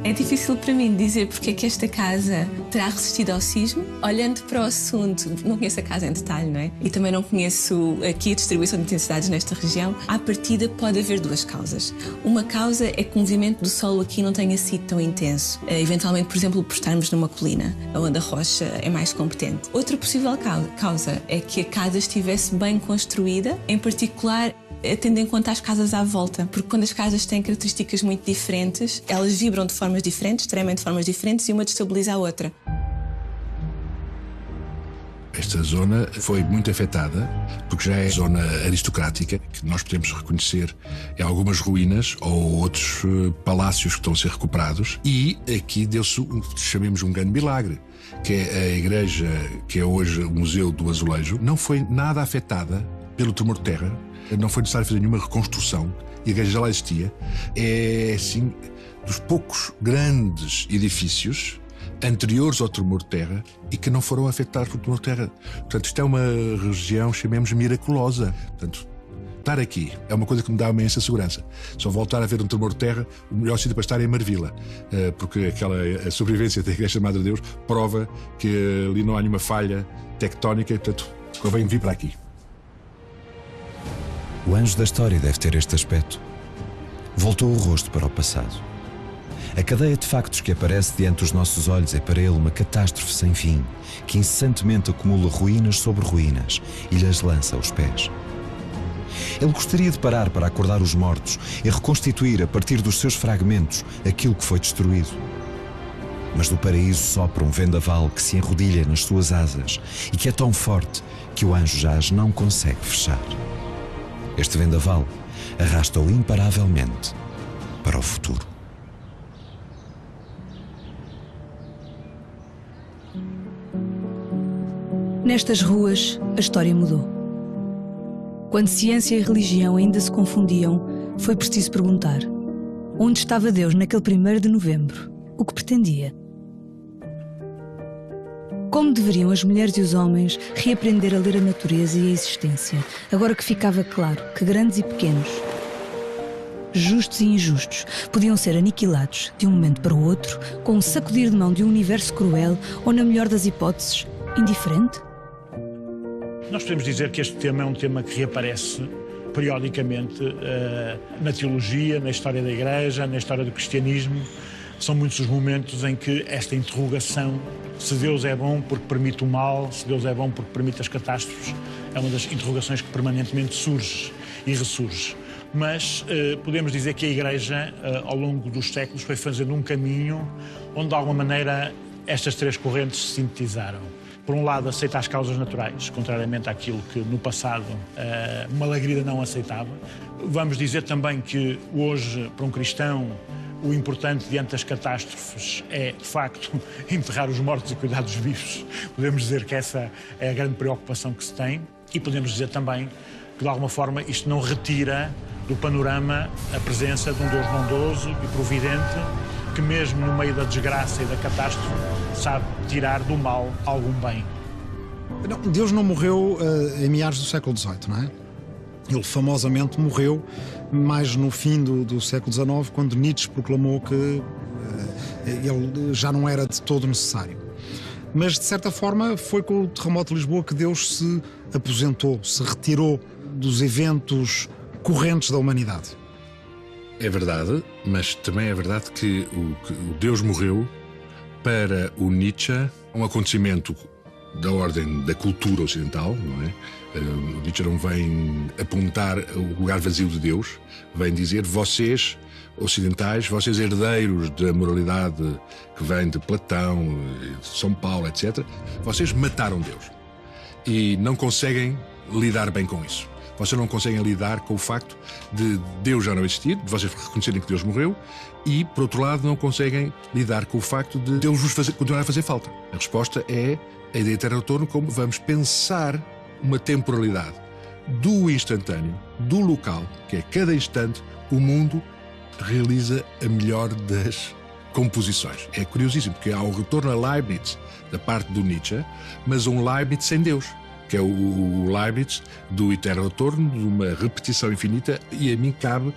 É difícil para mim dizer porque é que esta casa terá resistido ao sismo. Olhando para o assunto, não conheço a casa em detalhe, não é? E também não conheço aqui a distribuição de intensidades nesta região. À partida pode haver duas causas. Uma causa é que o movimento do solo aqui não tenha sido tão intenso. Eventualmente, por exemplo, por estarmos numa colina, onde a rocha é mais competente. Outra possível causa é que a casa estivesse bem construída, em particular tendo em conta as casas à volta, porque quando as casas têm características muito diferentes, elas vibram de formas diferentes, tremem de formas diferentes e uma destabiliza a outra. Esta zona foi muito afetada, porque já é zona aristocrática, que nós podemos reconhecer em algumas ruínas ou outros palácios que estão a ser recuperados, e aqui deu-se, chamemos um grande milagre, que é a igreja, que é hoje o Museu do Azulejo, não foi nada afetada pelo tremor de terra. Não foi necessário fazer nenhuma reconstrução, e a igreja já lá existia. É, assim, dos poucos grandes edifícios anteriores ao tremor de terra e que não foram afetados pelo tremor de terra. Portanto, isto é uma região, chamemos, miraculosa. Portanto, estar aqui é uma coisa que me dá imensa segurança. Só voltar a ver um tremor de terra, o melhor sítio para estar é em Marvila, porque a sobrevivência da Igreja Madre de Deus prova que ali não há nenhuma falha tectónica, e, portanto, convém vir para aqui. O anjo da história deve ter este aspecto. Voltou o rosto para o passado. A cadeia de factos que aparece diante dos nossos olhos é para ele uma catástrofe sem fim, que incessantemente acumula ruínas sobre ruínas e lhes lança aos pés. Ele gostaria de parar para acordar os mortos e reconstituir a partir dos seus fragmentos aquilo que foi destruído. Mas do paraíso sopra um vendaval que se enrodilha nas suas asas e que é tão forte que o anjo já as não consegue fechar. Este vendaval arrasta-o imparavelmente para o futuro. Nestas ruas, a história mudou. Quando ciência e religião ainda se confundiam, foi preciso perguntar: onde estava Deus naquele 1º de novembro? O que pretendia? Como deveriam as mulheres e os homens reaprender a ler a natureza e a existência, agora que ficava claro que grandes e pequenos, justos e injustos, podiam ser aniquilados de um momento para o outro, com um sacudir de mão de um universo cruel ou, na melhor das hipóteses, indiferente? Nós podemos dizer que este tema é um tema que reaparece periodicamente na teologia, na história da Igreja, na história do cristianismo. São muitos os momentos em que esta interrogação, se Deus é bom porque permite o mal, se Deus é bom porque permite as catástrofes, é uma das interrogações que permanentemente surge e ressurge. mas podemos dizer que a Igreja, ao longo dos séculos, foi fazendo um caminho onde, de alguma maneira, estas três correntes se sintetizaram. Por um lado, aceita as causas naturais, contrariamente àquilo que no passado Malagrida não aceitava. Vamos dizer também que hoje, para um cristão, o importante diante das catástrofes é, de facto, enterrar os mortos e cuidar dos vivos. Podemos dizer que essa é a grande preocupação que se tem e podemos dizer também que, de alguma forma, isto não retira do panorama a presença de um Deus bondoso e providente que, mesmo no meio da desgraça e da catástrofe, sabe tirar do mal algum bem. Não, Deus não morreu em meados do século XVIII, não é? Ele famosamente morreu mais no fim do século XIX, quando Nietzsche proclamou que ele já não era de todo necessário. Mas, de certa forma, foi com o terremoto de Lisboa que Deus se aposentou, se retirou dos eventos correntes da humanidade. É verdade, mas também é verdade que o Deus morreu para o Nietzsche, um acontecimento da ordem da cultura ocidental, não é? O Nietzsche não vem apontar o lugar vazio de Deus, vem dizer: vocês ocidentais, vocês herdeiros da moralidade que vem de Platão, de São Paulo, etc., vocês mataram Deus e não conseguem lidar bem com isso. Vocês não conseguem lidar com o facto de Deus já não existir, de vocês reconhecerem que Deus morreu e, por outro lado, não conseguem lidar com o facto de Deus vos continuar a fazer falta. A resposta é a ideia de eterno retorno, como vamos pensar uma temporalidade do instantâneo, do local, que é cada instante o mundo realiza a melhor das composições. É curiosíssimo, porque há um retorno a Leibniz da parte do Nietzsche, mas um Leibniz sem Deus, que é o Leibniz do eterno retorno, de uma repetição infinita, e a mim cabe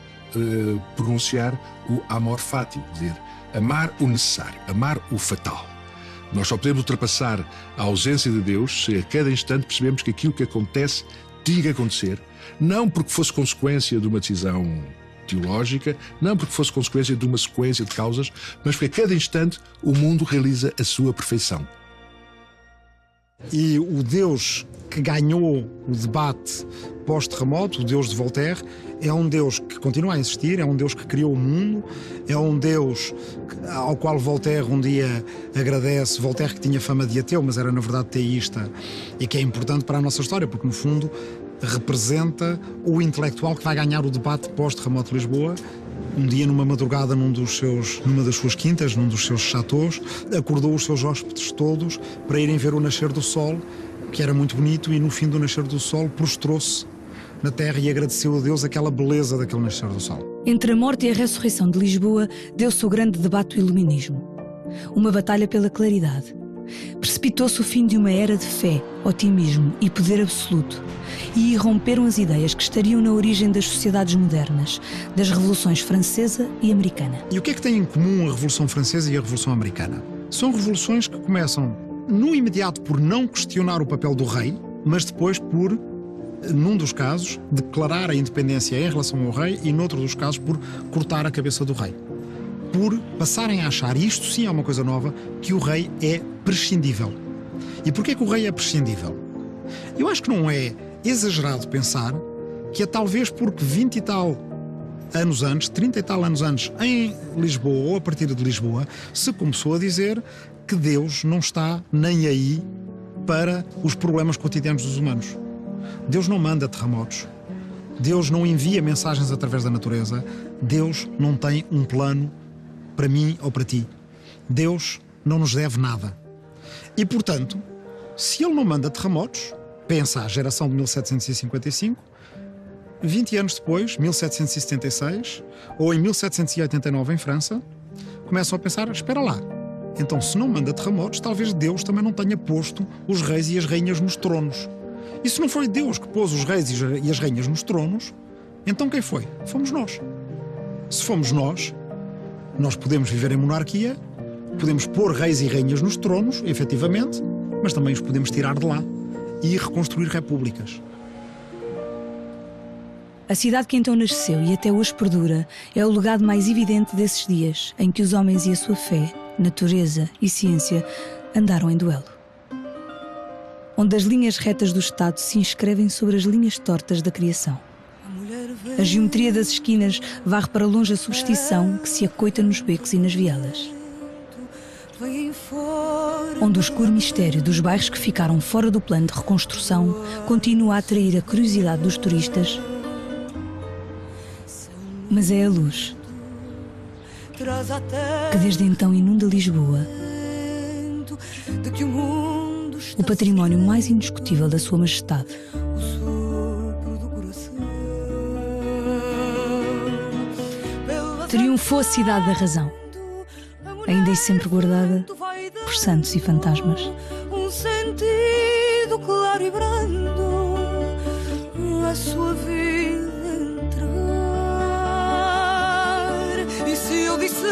pronunciar o amor fati, dizer, amar o necessário, amar o fatal. Nós só podemos ultrapassar a ausência de Deus se a cada instante percebemos que aquilo que acontece tinha que acontecer, não porque fosse consequência de uma decisão teológica, não porque fosse consequência de uma sequência de causas, mas porque a cada instante o mundo realiza a sua perfeição. E o Deus que ganhou o debate pós-terremoto, o Deus de Voltaire, é um Deus que continua a existir, é um Deus que criou o mundo, é um Deus ao qual Voltaire um dia agradece. Voltaire, que tinha fama de ateu, mas era na verdade teísta, e que é importante para a nossa história, porque no fundo representa o intelectual que vai ganhar o debate pós-terremoto de Lisboa. Um dia, numa madrugada, numa das suas quintas, num dos seus chateaus, acordou os seus hóspedes todos para irem ver o nascer do sol, que era muito bonito, e no fim do nascer do sol prostrou-se na terra e agradeceu a Deus aquela beleza daquele nascer do sol. Entre a morte e a ressurreição de Lisboa, deu-se o grande debate do iluminismo. Uma batalha pela claridade. Precipitou-se o fim de uma era de fé, otimismo e poder absoluto, e irromperam as ideias que estariam na origem das sociedades modernas, das revoluções francesa e americana. E o que é que tem em comum a Revolução Francesa e a Revolução Americana? São revoluções que começam, no imediato, por não questionar o papel do rei, mas depois por, num dos casos, declarar a independência em relação ao rei, e noutro dos casos por cortar a cabeça do rei. Por passarem a achar, e isto sim é uma coisa nova, que o rei é prescindível. E porquê que o rei é prescindível? Eu acho que não é exagerado pensar que é talvez porque 20 e tal anos antes, 30 e tal anos antes, em Lisboa ou a partir de Lisboa, se começou a dizer que Deus não está nem aí para os problemas cotidianos dos humanos. Deus não manda terremotos. Deus não envia mensagens através da natureza. Deus não tem um plano para mim ou para ti. Deus não nos deve nada. E, portanto, se Ele não manda terremotos, pensa a geração de 1755, 20 anos depois, 1776, ou em 1789 em França, começam a pensar, espera lá, então se não manda terremotos, talvez Deus também não tenha posto os reis e as rainhas nos tronos. E se não foi Deus que pôs os reis e as rainhas nos tronos, então quem foi? Fomos nós. Se fomos nós podemos viver em monarquia, podemos pôr reis e rainhas nos tronos, efetivamente, mas também os podemos tirar de lá e reconstruir repúblicas. A cidade que então nasceu e até hoje perdura é o legado mais evidente desses dias em que os homens e a sua fé, natureza e ciência andaram em duelo. Onde as linhas retas do Estado se inscrevem sobre as linhas tortas da criação. A mulher A geometria das esquinas varre para longe a superstição que se acoita nos becos e nas vielas. Onde o escuro mistério dos bairros que ficaram fora do plano de reconstrução continua a atrair a curiosidade dos turistas, mas é a luz que desde então inunda Lisboa, o património mais indiscutível da Sua Majestade. Triunfou a cidade da razão, ainda e sempre guardada por santos e fantasmas. Um sentido claro e brando, a sua vida entregar. E se eu disser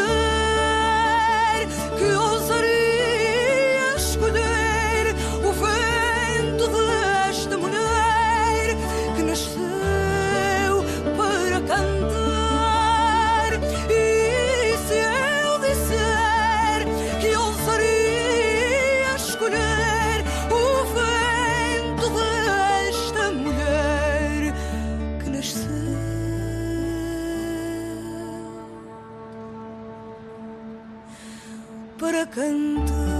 que ousaria escolher o vento desta mulher que nasceu para cantar, e se eu disser que ousaria escolher o vento desta mulher que nasceu para cantar.